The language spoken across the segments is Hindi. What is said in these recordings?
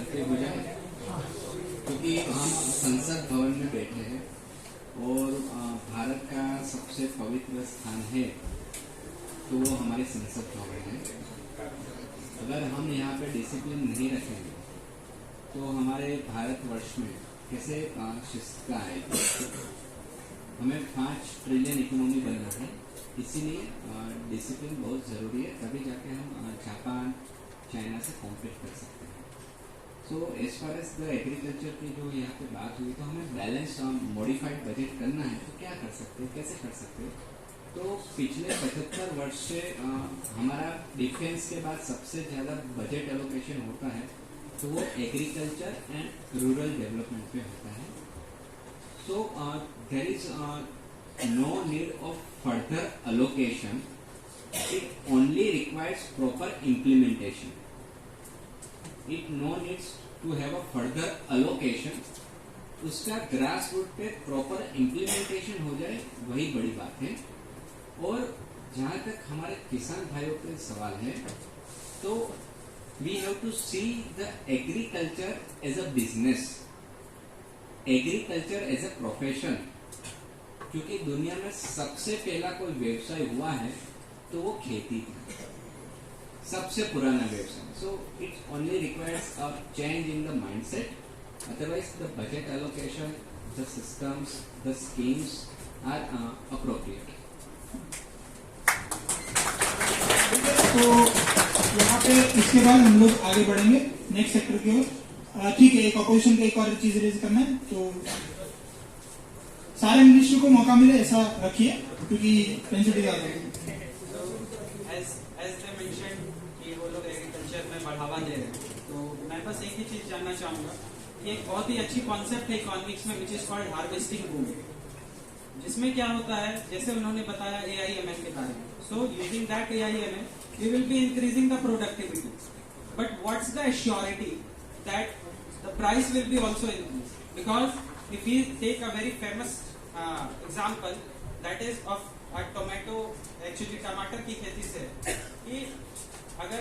करते हो जाए, क्योंकि हम संसद भवन में बैठे हैं और भारत का सबसे पवित्र स्थान है तो वो हमारे संसद भवन है। अगर हम यहाँ पे डिसिप्लिन नहीं रखेंगे तो हमारे भारतवर्ष में कैसे शिस्तता आएगी। हमें 5 ट्रिलियन इकोनॉमी बनना है, इसीलिए डिसिप्लिन बहुत ज़रूरी है, तभी जाके हम जापान चाइना से कॉम्पीट कर सकते हैं। So as far as the agriculture की जो यहाँ पे बात हुई, तो हमें बैलेंस मॉडिफाइड बजट करना है तो क्या कर सकते हैं, कैसे कर सकते हैं। तो पिछले 75 वर्ष से हमारा डिफेंस के बाद सबसे ज़्यादा बजट एलोकेशन होता है तो वो एग्रीकल्चर एंड रूरल डेवलपमेंट पे होता है। So there is no need of further allocation, it only requires proper implementation. It no needs to have a further allocation. उसका ग्रास रूट पे प्रॉपर इम्प्लीमेंटेशन हो जाए, वही बड़ी बात है। और जहाँ तक हमारे किसान भाइयों के सवाल है, तो we have to see the agriculture as a business, agriculture as a profession. क्योंकि दुनिया में सबसे पहला कोई व्यवसाय हुआ है तो वो खेती थी, सबसे पुराना व्यवसाय। So it only requires a change in the mindset, otherwise the budget allocation, the systems, the schemes are appropriate. तो यहाँ पे इसके बाद हम लोग आगे बढ़ेंगे नेक्स्ट सेक्टर की ओर। ठीक है, एक अपोजिशन का एक और चीज रेज करना है, तो सारे मिनिस्टर को मौका मिले ऐसा रखिए, क्योंकि डेंसिटी ज्यादा है। बढ़ावा दे रहे हैं, तो मैं बस एक ही चीज जानना चाहूंगा कि एक बहुत ही अच्छी कॉन्सेप्ट है इकोनॉमिक्स में, which is called harvesting boom, जिसमें क्या होता है, जैसे उन्होंने बताया AIML के बारे में। सो using that AIML we will be increasing the productivity, but what's the assurity that the price will be also increase? Because if we take a very famous example that is of tomato, actually टमाटर की खेती से, कि अगर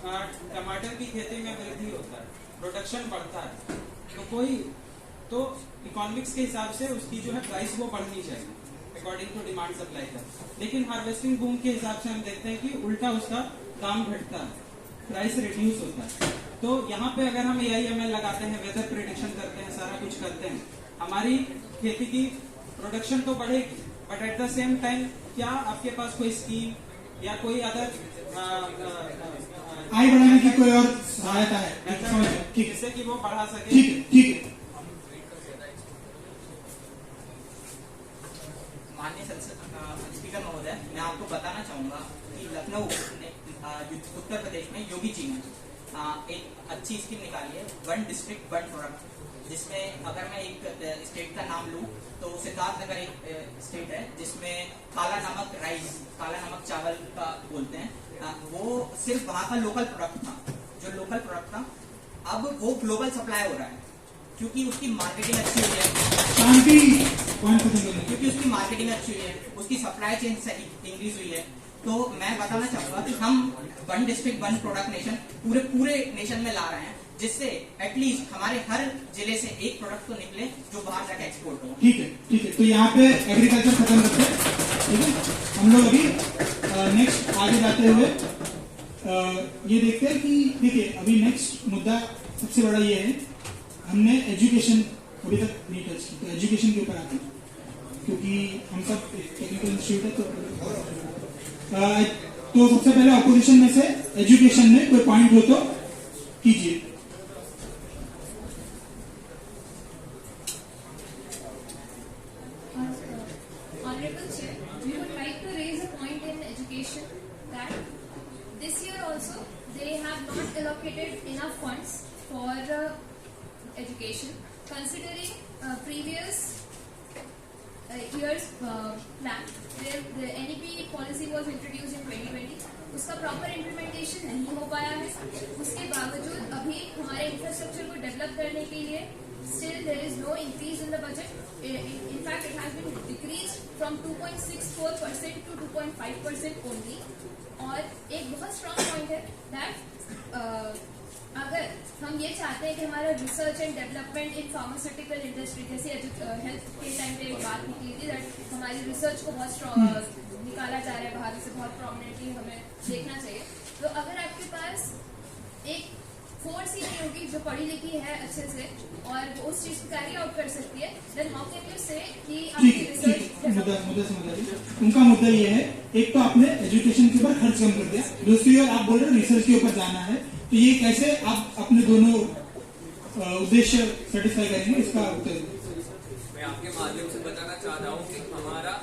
टमाटर की खेती में वृद्धि होता है, प्रोडक्शन बढ़ता है, तो इकोनॉमिक्स के हिसाब से उसकी जो है प्राइस वो बढ़नी चाहिए अकॉर्डिंग टू डिमांड सप्लाई का। लेकिन हार्वेस्टिंग बूम के हिसाब से हम देखते हैं कि उल्टा उसका दाम घटता है, प्राइस रिड्यूस होता है। तो यहाँ पे अगर हम AIML लगाते हैं, वेदर प्रेडिक्शन करते हैं, सारा कुछ करते हैं, हमारी खेती की प्रोडक्शन तो बढ़ेगी, but at the same time क्या आपके पास कोई स्कीम या कोई अदर आय बढ़ाने की कोई और सहायता है जिससे कि वो बढ़ा सके? ठीक है। माननीय स्पीकर महोदय, मैं आपको बताना चाहूंगा कि लखनऊ उत्तर प्रदेश में योगी जी ने एक अच्छी स्कीम निकाली है, 1 डिस्ट्रिक्ट 1 प्रोडक्ट, जिसमें अगर मैं एक स्टेट का नाम लूं तो सिद्धार्थनगर एक स्टेट है जिसमें काला नमक राइस, काला नमक चावल का बोलते हैं, वो सिर्फ वहां का लोकल प्रोडक्ट था। जो लोकल प्रोडक्ट था अब वो ग्लोबल सप्लाई हो रहा है, क्योंकि उसकी मार्केटिंग अच्छी हुई है, क्योंकि उसकी मार्केटिंग अच्छी हुई है, उसकी सप्लाई चेन इंक्रीज हुई है। तो मैं बताना चाहूंगा कि हम 1 डिस्ट्रिक्ट 1 प्रोडक्ट नेशन पूरे नेशन में ला रहे हैं, जिससे एटलीस्ट हमारे हर जिले से एक प्रोडक्ट तो निकले जो बाहर जाके एक्सपोर्ट हो। ठीक है। तो यहाँ पे एग्रीकल्चर खत्म करते हैं, ठीक है। हम लोग अभी नेक्स्ट आगे जाते हुए ये देखते हैं कि देखिए अभी नेक्स्ट मुद्दा सबसे बड़ा ये है, हमने एजुकेशन अभी तक नहीं टच की, तो एजुकेशन के ऊपर आते हैं, क्योंकि हम सब टेक्निकल इंस्टीट्यूट है। तो सबसे पहले ऑपोजिशन में से एजुकेशन में कोई पॉइंट हो तो कीजिए। Enough funds for education, considering previous year's plan, the NEP policy was introduced in 2020. उसका प्रॉपर इम्प्लीमेंटेशन नहीं हो पाया है। उसके बावजूद अभी हमारे इंफ्रास्ट्रक्चर को डेवलप करने के लिए still there is no increase in the budget. In fact, it has been decreased from 2.64% to 2.5% only. और एक बहुत strong point है that अगर हम ये चाहते हैं कि हमारा research and development in pharmaceutical industry, जैसे हेल्थ के टाइम पे एक बात निकली थी दैट हमारी रिसर्च को बहुत स्ट्रॉन्ग निकाला जा रहा है बाहर से, बहुत प्रोमिनेंटली हमें देखना चाहिए। तो अगर आपके पास एक फोर्स ही नहीं होगी जो पढ़ी लिखी है अच्छे से और वो उस चीज को कैरी आउट कर सकती है, देन हाउ कैन यू से कि आपकी ठीक रिसर्च मुद्दा समझ आ रही। उनका मुद्दा ये है, एक तो आपने एजुकेशन के ऊपर खर्च कम कर दिया, दूसरी ओर आप बोल रहे हो रिसर्च के ऊपर जाना है, तो ये कैसे आप अपने दोनों उद्देश्य सेटिस्फाई करेंगे, इसका उत्तर मैं आपके माध्यम से बताना चाहता हूँ कि हमारा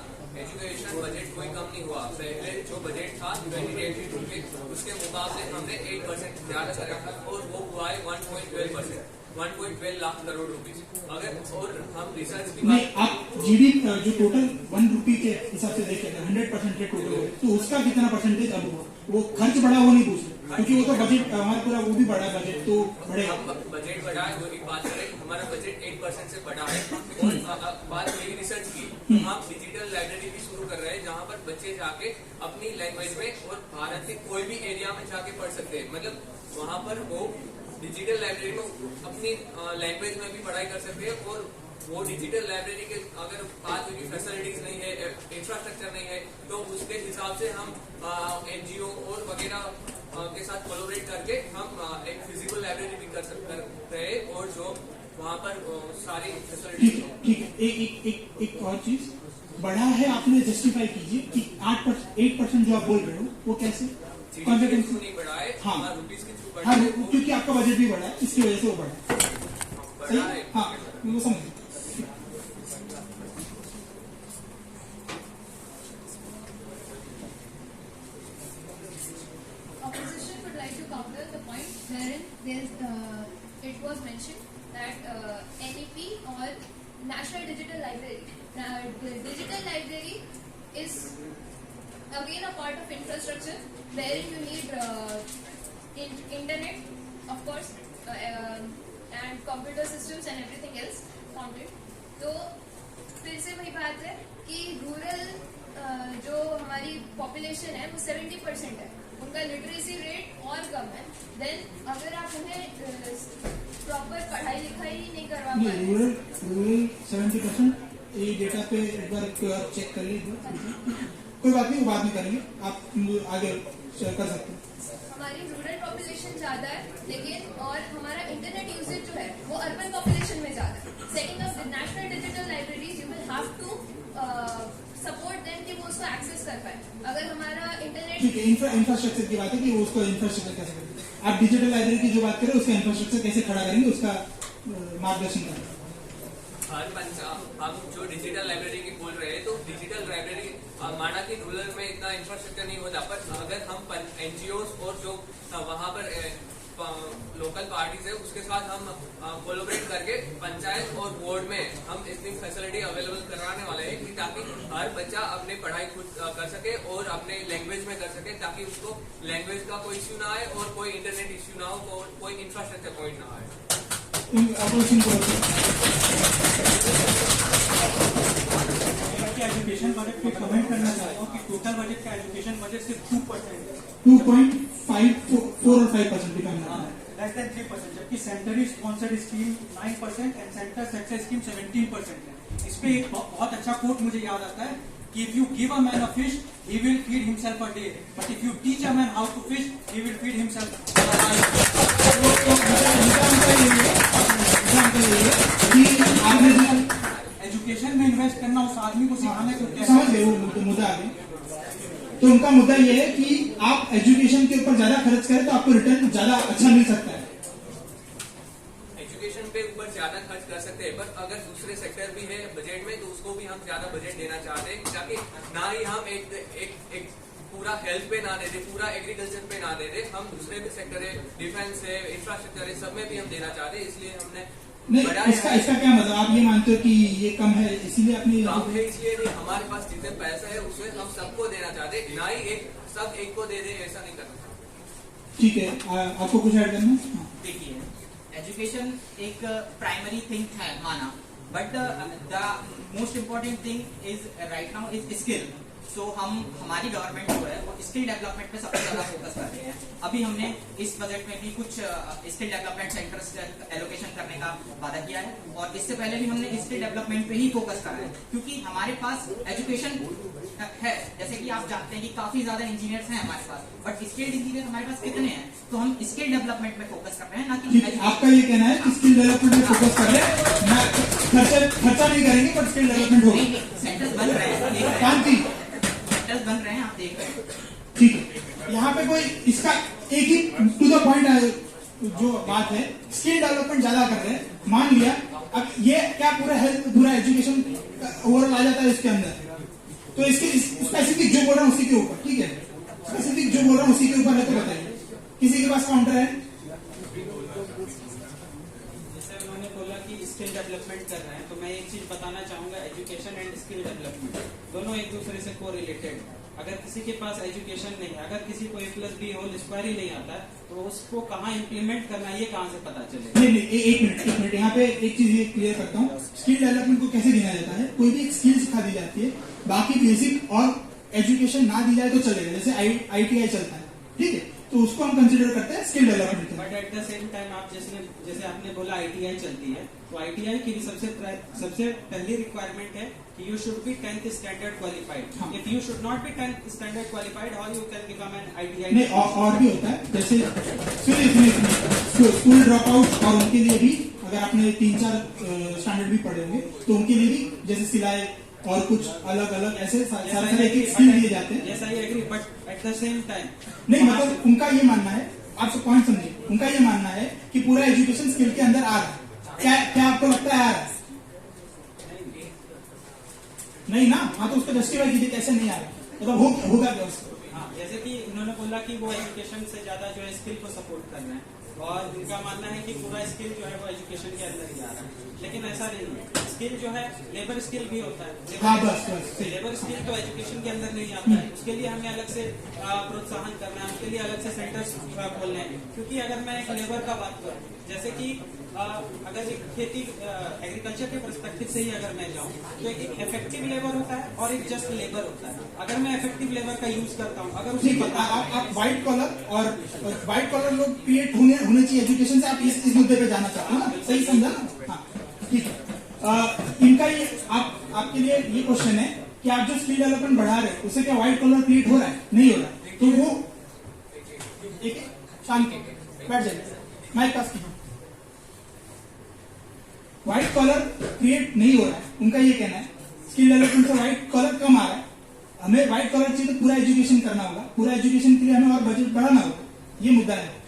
एजुकेशन बजट कोई कम नहीं हुआ। पहले जो बजट था 2018 रुपीज, उसके मुकाबले हमने 8% ज्यादा कर रखा और वो हुआ है 1.12%, 1.12 लाख करोड़ रुपीज। अगर और हम रिसर्च की नहीं, बात, आप जीडीपी जो टोटल 1 रुपी के हिसाब से देखें 100% के टोटल है, तो उसका कितना परसेंटेज अब हुआ? वो खर्च बढ़ा वो नहीं पूछ रहे, क्योंकि वो तो बजट हमारा पूरा वो भी बढ़ा, बजट तो बढ़ेगा। हम बजट बढ़ा है वो एक बात करें, हमारा बजट 8% से बढ़ा है। और बात हुई रिसर्च की, तो हम डिजिटल लाइब्रेरी भी शुरू कर रहे हैं जहाँ पर बच्चे जाके अपनी लैंग्वेज में और भारत के कोई भी एरिया में जाके पढ़ सकते हैं। मतलब वहाँ पर वो डिजिटल लाइब्रेरी में अपनी लैंग्वेज में भी पढ़ाई कर सकते हैं। और वो डिजिटल लाइब्रेरी के अगर बात होगी फैसिलिटीज नहीं है, इंफ्रास्ट्रक्चर नहीं है, तो उसके हिसाब से हम एनजीओ और वगैरह के साथ कोलैबोरेट करके हम एक फिजिकल लाइब्रेरी भी कर सकते हैं और जो वहाँ पर सारी फैसिलिटीज हो। ठीक है, एक और चीज बढ़ा है, आपने जस्टिफाई कीजिए कि 8% जो आप बोल रहे हो वो कैसे जीडीपी नहीं बढ़ा है, हाँ। हमारा रुपीज के थ्रू बढ़ा हाँ, है, वो क्योंकि आपका बजट भी बढ़ा है, इसकी वजह से वो बढ़ा है। बढ़ा है। हाँ, वो समझ। opposition would like to counter the point wherein it was mentioned that NEP or National Digital Library, the digital library is again a part of infrastructure wherein you need internet, of course, and computer systems and everything else counted. तो फिर से वही बात है कि रूरल जो हमारी पॉपुलेशन है वो 70% है, उनका लिटरेसी रेट और कम है। देन अगर आप उन्हें प्रॉपर पढ़ाई लिखाई नहीं करवा नहीं, पाए, रूरल 70% ये डेटा पे एक बार चेक कर लीजिए। कोई बात नहीं, वो बाद में करेंगे, आप आगे कर सकते हैं। हमारी रूरल पॉपुलेशन ज्यादा है, लेकिन और हमारा इंटरनेट यूसेज जो है वो अर्बन पॉपुलेशन में ज्यादा है। Setting up national digital libraries you will have to support them कि वो उसको एक्सेस कर पाए। अगर हमारा इंटरनेट ठीक है, इंफ्रास्ट्रक्चर की बात है कि वो उसको इंफ्रास्ट्रक्चर कैसे करेंगे। आप डिजिटल लाइब्रेरी की जो बात करें उसका इंफ्रास्ट्रक्चर कैसे खड़ा करेंगे, उसका मार्गदर्शन करें। हम जो डिजिटल लाइब्रेरी की बोल रहे हैं, तो डिजिटल लाइब्रेरी माना कि रूरल में इतना इंफ्रास्ट्रक्चर नहीं होता, पर अगर हम एनजीओ और जो वहाँ पर लोकल पार्टीज है उसके साथ हम कोलैबोरेट करके पंचायत और वार्ड में हम इतनी फैसिलिटी अवेलेबल कराने वाले हैं कि ताकि हर बच्चा अपनी पढ़ाई खुद कर सके और अपने लैंग्वेज में कर सके, ताकि उसको लैंग्वेज का कोई इश्यू ना आए और कोई इंटरनेट इश्यू ना हो, कोई इंफ्रास्ट्रक्चर पॉइंट ना आए। एजुकेशन बजट पे कमेंट करना चाहता हूँ कि टोटल बजट का एजुकेशन बजट सिर्फ 2% है, 2.4 और 5% डिपेंड करता है। लेस देन 3%, जबकि centrally sponsored scheme 9% and centre success scheme 17% है। इस पे एक बहुत अच्छा कोट मुझे याद आता है कि if you give a man a fish he will feed himself a day, but if you teach a man how to fish he will feed himself education में इन्वेस्ट करना उस आदमी को सिखाने को कैसे। समझ गए वो मुद्दा आ गया। तो उनका मुद्दा ये है कि आप एजुकेशन के ऊपर ज्यादा खर्च करें तो आपको रिटर्न ज्यादा अच्छा मिल सकता है। एजुकेशन पे ऊपर ज्यादा खर्च कर सकते हैं, पर अगर दूसरे सेक्टर भी है बजट में तो उसको भी हम ज्यादा बजट देना चाहते हैं, ताकि ना ही हम एक पूरा हेल्थ पे ना दे दे, पूरा एग्रीकल्चर पे ना दे दे, हम दूसरे भी सेक्टर है, डिफेंस है, इंफ्रास्ट्रक्चर है, सब में भी हम देना चाहते हैं। इसलिए हमने नहीं, इसका क्या मतलब, आप ये मानते हो कि ये कम है इसीलिए अपनी कम है इसलिए नहीं, हमारे पास जितने पैसा है उसमें हम सबको देना चाहते हैं, ना ही सब एक को दे दे, ऐसा नहीं करना। ठीक है, आपको कुछ ऐड करना है? हाँ। देखिए, एजुकेशन एक प्राइमरी थिंग है माना, but the most important thing is right now is skill. So हम हमारी गवर्नमेंट जो है वो स्किल डेवलपमेंट पे सबसे ज्यादा फोकस कर रहे हैं। अभी हमने इस बजट में भी कुछ स्किल डेवलपमेंट सेंटर्स एलोकेशन करने का वादा किया है, और इससे पहले भी हमने स्किल डेवलपमेंट पे ही फोकस करा है, क्योंकि हमारे पास एजुकेशन है। जैसे कि आप जानते हैं कि काफी ज्यादा इंजीनियर्स हैं हमारे पास, बट स्किल्ड इंजीनियर हमारे पास कितने हैं? तो हम स्किल डेवलपमेंट पे फोकस कर रहे हैं, ना कि आपका ये कहना है कि स्किल डेवलपमेंट पे फोकस कर रहे हैं, खर्चा नहीं करेंगे बट स्किल डेवलपमेंट होगा। सेंटर्स बन रहे हैं, देख रहे हैं, शांति, सेंटर्स बन रहे हैं, आप देख रहे हैं। ठीक है। यहाँ पे कोई इसका एक ही टू द पॉइंट जो बात है, स्किल डेवलपमेंट ज्यादा कर रहे हैं, मान लिया। अब ये क्या पूरा हेल्थ पूरा एजुकेशन ओवरऑल आ जाता है इसके अंदर, तो इसके स्पेसिफिक जो बोल रहा हूँ उसी के ऊपर, ठीक है, स्पेसिफिक जो बोल रहा हूँ उसी के ऊपर है, तो बताइए किसी के पास काउंटर है? जैसे उन्होंने बोला कि स्किल डेवलपमेंट कर रहे हैं, तो मैं एक चीज बताना चाहूंगा, एजुकेशन एंड स्किल डेवलपमेंट दोनों एक दूसरे से को रिलेटेड। अगर किसी के पास एजुकेशन नहीं है, अगर किसी को A+B² ही नहीं आता है, तो उसको कहाँ इम्प्लीमेंट करना है, ये कहाँ से पता चलेगा? नहीं, एक मिनट, यहाँ पे एक चीज ये क्लियर करता हूँ। स्किल डेवलपमेंट को कैसे गिना जाता है? कोई भी एक स्किल सिखा दी जाती है, बाकी बेसिक और एजुकेशन ना दी जाए तो चलेगा, जैसे ITI चलता है, ठीक है, तो उसको हम कंसिडर करते हैं skill development. But at the same time आप जैसे आपने बोला ITI चलती है, तो ITI की भी सबसे पहली रिक्वायरमेंट है कि you should be 10th standard qualified. If you should not be 10th standard qualified, how you can become an ITI? नहीं, और भी होता है, जैसे स्कूल ड्रॉप आउट, और उनके लिए भी अगर आपने 3-4 स्टैंडर्ड भी पढ़े होंगे तो उनके लिए भी जैसे सिलाई और कुछ अलग अलग ऐसे सारे एक स्किल दिए जाते हैं। Yes, I agree, but at the same time, नहीं, मतलब उनका ये मानना है, आप सब पॉइंट समझिए, उनका ये मानना है कि पूरा एजुकेशन स्किल के अंदर आ रहा है। क्या आपको लगता है आ रहा है? नहीं ना, हाँ, तो उसको जस्टिफाई कीजिए कैसे नहीं आ रहा, मतलब होगा क्या उसको? हाँ, जैसे कि उन्होंने बोला कि वो एजुकेशन से ज्यादा जो है स्किल को सपोर्ट कर रहे हैं, और उनका मानना है कि पूरा स्किल जो है वो एजुकेशन के अंदर ही आ रहा है, लेकिन ऐसा नहीं है। स्किल जो है लेबर स्किल भी होता है। हाँ, बस लेबर स्किल तो एजुकेशन के अंदर नहीं आता है, उसके लिए हमें अलग से प्रोत्साहन करना है, उसके लिए अलग से सेंटर्स खोलने हैं। क्योंकि अगर मैं एक लेबर का बात करूँ, जैसे कि अगर एक खेती एग्रीकल्चर के पर्सपेक्टिव से ही अगर मैं जाऊँ, तो एक इफेक्टिव लेबर होता है और एक जस्ट लेबर होता है। अगर मैं इफेक्टिव लेबर का यूज करता हूँ, अगर उसे पता आप व्हाइट कॉलर और व्हाइट कॉलर लोग क्रिएट होने चाहिए एजुकेशन से, आप इस मुद्दे पे जाना चाहते हैं ना? सही समझा ना? हाँ, ठीक है। इनका ये आपके लिए ये क्वेश्चन है कि आप जो स्किल डेवलपमेंट बढ़ा रहे हैं उससे क्या व्हाइट कॉलर क्रिएट हो रहा है? नहीं हो रहा है, तो वो एक शांति बैठ जाइए, माइक पास कीजिए। व्हाइट कॉलर क्रिएट नहीं हो रहा है, उनका ये कहना है स्किल डेवलपमेंट से व्हाइट कॉलर कम आ रहा है। हमें व्हाइट कॉलर चाहिए तो पूरा एजुकेशन करना होगा, पूरा एजुकेशन के लिए हमें और बजट बढ़ाना होगा, ये मुद्दा है।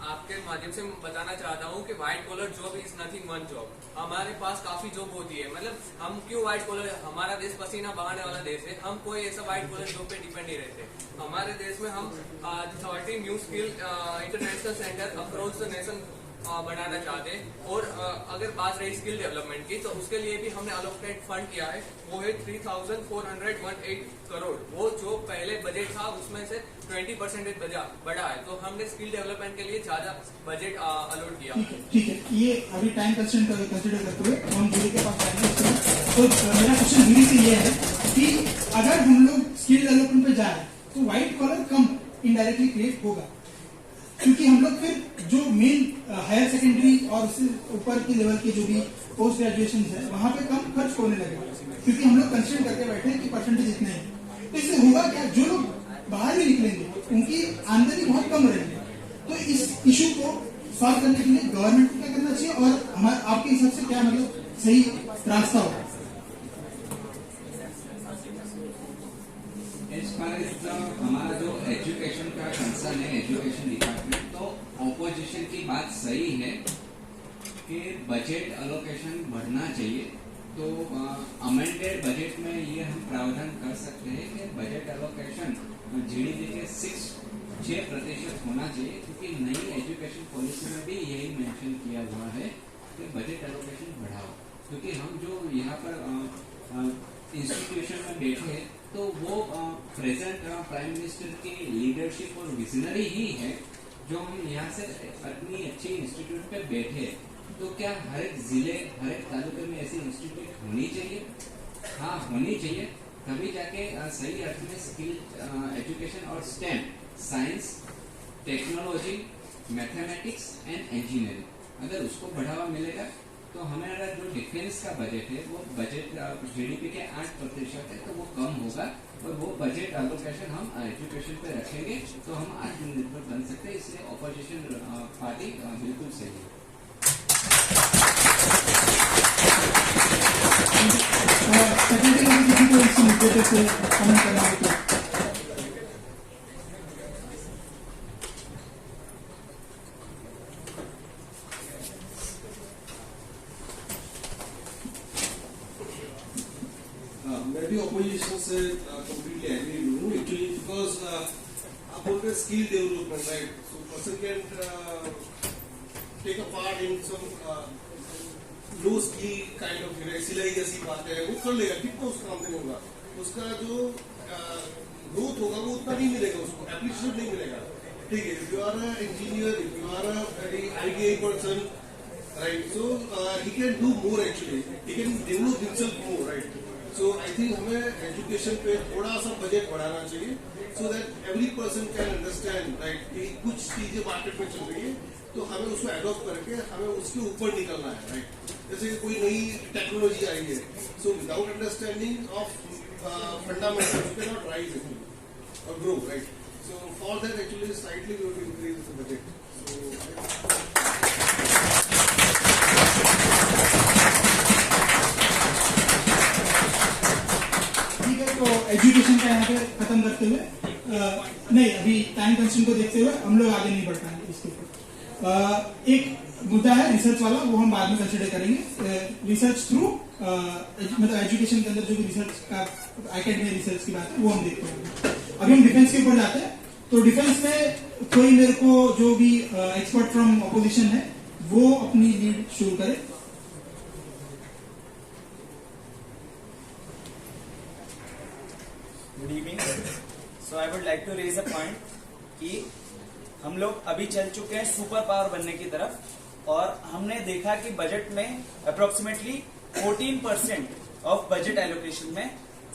आपके माध्यम से बताना चाहता हूँ कि white collar job is nothing one job. हमारे पास काफी जॉब होती है, मतलब हम क्यों व्हाइट कॉलर, हमारा देश पसीना बहाने वाला देश है, हम कोई ऐसा व्हाइट कॉलर जॉब पे डिपेंड नहीं रहते। हमारे देश में हम 30 new skill international centre across the nation बनाना चाहते हैं। और अगर बात रही स्किल डेवलपमेंट की, तो उसके लिए भी हमने अलोकेट फंड किया है, वो है 3,418 करोड़। वो जो पहले बजट था उसमें से 20% बढ़ा है, तो हमने स्किल डेवलपमेंट के लिए ज्यादा बजट अलॉट किया। ठीक है, ये अभी टाइम कंस्ट्रेंट कंसिडर करते हुए हम जूरी के पास जाएंगे। तो मेरा क्वेश्चन जूरी से ये है कि अगर हम लोग स्किल डेवलपमेंट पे जा रहे हैं तो व्हाइट कॉलर कम इनडायरेक्टली क्रिएट होगा, क्योंकि हम लोग फिर जो मेन हायर सेकेंडरी और उससे ऊपर के लेवल के जो भी पोस्ट ग्रेजुएशन है वहां पे कम खर्च होने लगेगा, क्योंकि हम लोग कंसिडर करके बैठे हैं कि परसेंटेज इतने हैं। तो इससे होगा क्या, जो लोग बाहर भी निकलेंगे उनकी आमदनी बहुत कम रहेगी। तो इस इशू को सॉल्व करने के लिए गवर्नमेंट को क्या करना चाहिए और आपके हिसाब से क्या मतलब सही रास्ता होगा? हमारा जो एजुकेशन का कंसर्न है, एजुकेशन डिपार्टमेंट, तो ऑपोजिशन की बात सही है कि बजट अलोकेशन बढ़ना चाहिए। तो अमेंडेड बजट में ये हम प्रावधान कर सकते हैं कि बजट अलोकेशन GDP के 6% होना चाहिए, क्योंकि नई एजुकेशन पॉलिसी में भी यही मेंशन किया हुआ है कि बजट एलोकेशन बढ़ाओ। क्योंकि हम जो यहाँ पर इंस्टीट्यूशन में बैठे हैं तो वो प्रेजेंट प्राइम मिनिस्टर की लीडरशिप और विजनरी ही है, जो हम यहाँ से अपनी अच्छी इंस्टीट्यूट पे बैठे। तो क्या हर एक जिले, हर एक तालुके में ऐसी इंस्टीट्यूट होनी चाहिए? हाँ, होनी चाहिए, तभी जाके सही अर्थ में स्किल एजुकेशन और stem, science, technology, mathematics and engineering, अगर उसको बढ़ावा मिलेगा तो हमारा जो डिफेंस का बजट है वो बजट जीडीपी के 8% है, तो वो कम होगा और वो बजट एलोकेशन हम एजुकेशन पे रखेंगे तो हम आत्मनिर्भर बन सकते हैं। इसलिए ऑपोजिशन पार्टी बिल्कुल सही है। सेकेंडरी किसी को इस मुद्दे पे से कमेंट करना हो तो मैं भी ऑपोजिशन से कंप्लीटली एग्री हूँ एक्चुअली, बिकॉज आप बोल रहे skill development, right? So person can take a part in some low skill kind of सिलाई जैसी बात है, वो कर लेगा, कितना उस काम नहीं होगा, उसका जो ग्रोथ होगा वो उतना नहीं मिलेगा, उसको एप्रिशिएट नहीं मिलेगा। ठीक है, if you are engineer, if you are ITI person, right, so he can do more, actually he can develop himself more, right? So I think हमें एजुकेशन पे थोड़ा सा बजट बढ़ाना चाहिए, so that every person can understand, right, कि कुछ चीजें मार्केट में चल रही है तो हमें उसको एडॉप्ट करके हमें उसके ऊपर निकलना है, राइट? जैसे कोई नई टेक्नोलॉजी आई है, so without understanding of fundamentals you cannot नॉट राइज और grow, right? So for that actually slightly we will increase the budget. ठीक है, तो एजुकेशन का यहाँ पे खत्म करते हुए नहीं, अभी टाइम कंस्ट्रेंट को देखते हुए हम लोग आगे नहीं बढ़ पाएंगे इसके ऊपर। एक मुद्दा है रिसर्च वाला, वो हम बाद में कंसिडर करेंगे। रिसर्च थ्रू मतलब एजुकेशन के अंदर जो भी रिसर्च का एकेडमिक रिसर्च की बात है वो हम देखते हैं। अभी हम डिफेंस के ऊपर जाते हैं। तो डिफेंस में कोई मेरे को जो भी एक्सपर्ट फ्रॉम ऑपोजिशन है वो अपनी लीड शुरू करे। Good evening. So I would like to raise a point कि हम लोग अभी चल चुके हैं सुपर पावर बनने की तरफ और हमने देखा कि बजट में अप्रोक्सीमेटली 14% ऑफ बजट एलोकेशन में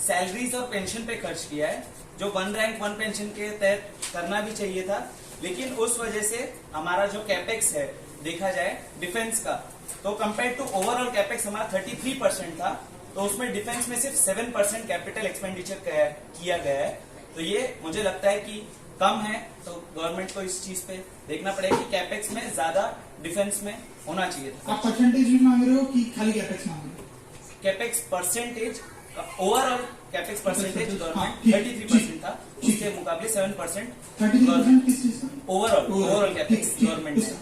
सैलरीज और पेंशन पे खर्च किया है, जो 1 रैंक 1 पेंशन के तहत करना भी चाहिए था। लेकिन उस वजह से हमारा जो कैपेक्स है देखा जाए डिफेंस का, तो कंपेयर टू ओवरऑल कैपेक्स हमारा 33% था, तो उसमें डिफेंस में सिर्फ 7% कैपिटल एक्सपेंडिचर किया गया है। तो ये मुझे लगता है कि कम है, तो गवर्नमेंट को इस चीज पे देखना पड़ेगा कि कैपेक्स में ज्यादा डिफेंस में होना चाहिए था। आप परसेंटेज भी मांग रहे हो कि खाली कैपेक्स मांग रहे हो? Capex percentage, overall capex percentage government 33% था, उसके मुकाबले 7% 33% किस चीज का? ओवरऑल कैपेक्स गवर्नमेंट है।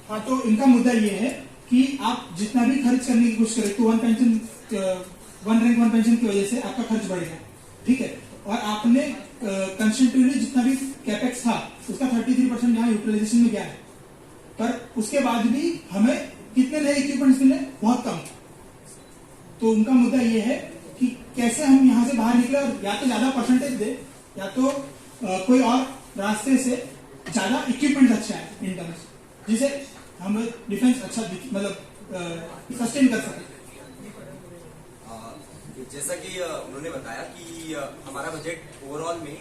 हाँ, तो इनका मुद्दा ये है कि आप जितना भी खर्च करने की कोशिश करें तो 1 रैंक 1 पेंशन की वजह से आपका खर्च बढ़ गया, ठीक है, और आपने कंस्टिट्यूटली जितना भी कैपेक्स था उसका 33% यहाँ यूटिलाइजेशन में गया है, पर उसके बाद भी हमें कितने नए इक्विपमेंट्स मिले? बहुत कम। तो उनका मुद्दा ये है कि कैसे हम यहाँ से बाहर निकले और या तो ज्यादा परसेंटेज दे या तो कोई और रास्ते से ज्यादा इक्विपमेंट अच्छा है इन टर्म्स, जिसे हम डिफेंस अच्छा मतलब सस्टेन कर सके। जैसा कि उन्होंने बताया कि हमारा बजट ओवरऑल में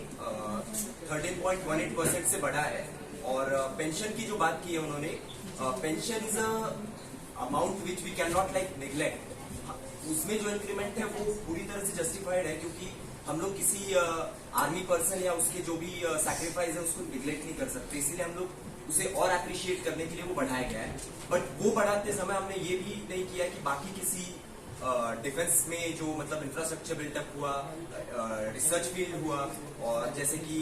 13.18% से बढ़ा है, और पेंशन की जो बात की है उन्होंने, pension is amount which we can not like neglect. उसमें जो इंक्रीमेंट है वो पूरी तरह से जस्टिफाइड है, क्योंकि हम लोग किसी आर्मी पर्सन या उसके जो भी सैक्रिफाइस है उसको निग्लेक्ट नहीं कर सकते, इसीलिए हम लोग उसे और अप्रिशिएट करने के लिए वो बढ़ाया गया है। बट वो बढ़ाते समय हमने ये भी नहीं किया कि बाकी किसी डिफेंस में जो मतलब इंफ्रास्ट्रक्चर बिल्डअप हुआ, रिसर्च फील्ड हुआ, और जैसे कि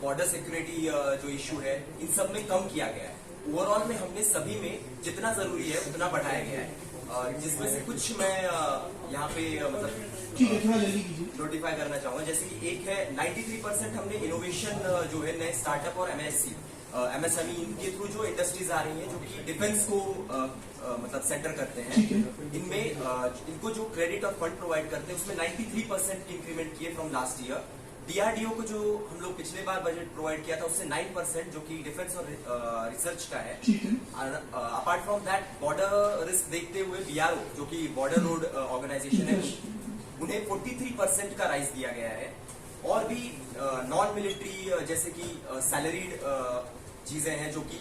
बॉर्डर सिक्योरिटी जो इश्यू है, इन सब में कम किया गया है। ओवरऑल में हमने सभी में जितना जरूरी है उतना बढ़ाया गया है, जिसमें से कुछ मैं यहाँ पे मतलब ठीक है, थोड़ा जल्दी कीजिए। नोटिफाई करना चाहूंगा। जैसे कि एक है 93% हमने इनोवेशन जो है नए स्टार्टअप और MSME इनके थ्रू जो इंडस्ट्रीज आ रही हैं जो कि डिफेंस को मतलब सेंटर करते हैं, इनमें इनको जो क्रेडिट और फंड प्रोवाइड करते हैं उसमें 93% इंक्रीमेंट किए फ्रॉम लास्ट ईयर। DRDO को जो हम लोग पिछले बार बजट प्रोवाइड किया था उससे 9% जो कि डिफेंस और रिसर्च का है। Apart from that border risk देखते हुए BRO जो कि बॉर्डर रोड ऑर्गेनाइजेशन है, उन्हें 43% का राइज दिया गया है। और भी नॉन मिलिट्री जैसे कि सैलरीड चीजें हैं जो कि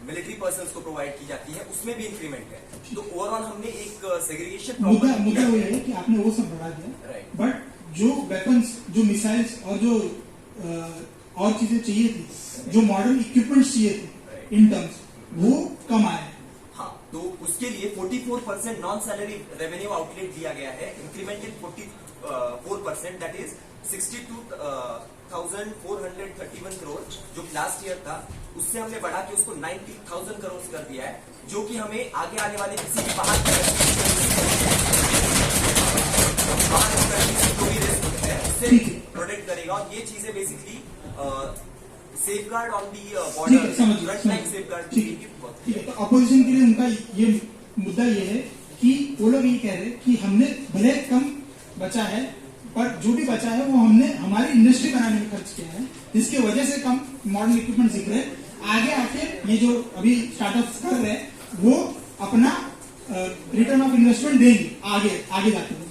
मिलिट्री पर्सन्स को प्रोवाइड की जाती है, उसमें भी इंक्रीमेंट है। तो ओवरऑल हमने एक सेग्रीगेशन मुद्दा वो है कि आपने वो सब बढ़ा दिया, राइट। बट जो वेपन्स, जो मिसाइल्स और जो और चीजें चाहिए थी, जो मॉडर्न इक्विपमेंट्स चाहिए थे इन टर्म्स, वो कम आए। हाँ, तो उसके लिए 44% नॉन सैलरी रेवेन्यू आउटलेट दिया गया है, इंक्रीमेंटेड 44%, दैट इज 62,431 करोड़ जो लास्ट ईयर था, उससे हमने बढ़ा के उसको 90,000 करोड़ कर दिया है, जो कि हमें आगे आने वाले किसी भी बाहर की उससे प्रोटेक्ट करेगा। और ये चीजें basically safeguard on the border, front line safeguard. ठीक है, तो अपोजिशन के लिए उनका ये मुद्दा ये है कि वो लोग ये कह रहे हैं कि हमने भले कम बचा है, पर जो भी बचा है वो हमने हमारी इंडस्ट्री बनाने में खर्च किया है, जिसकी वजह से कम मॉडर्न इक्विपमेंट सीख रहे हैं। आगे आके ये जो अभी स्टार्टअप्स कर रहे हैं वो अपना रिटर्न ऑफ इन्वेस्टमेंट देंगे आगे जाते हुए।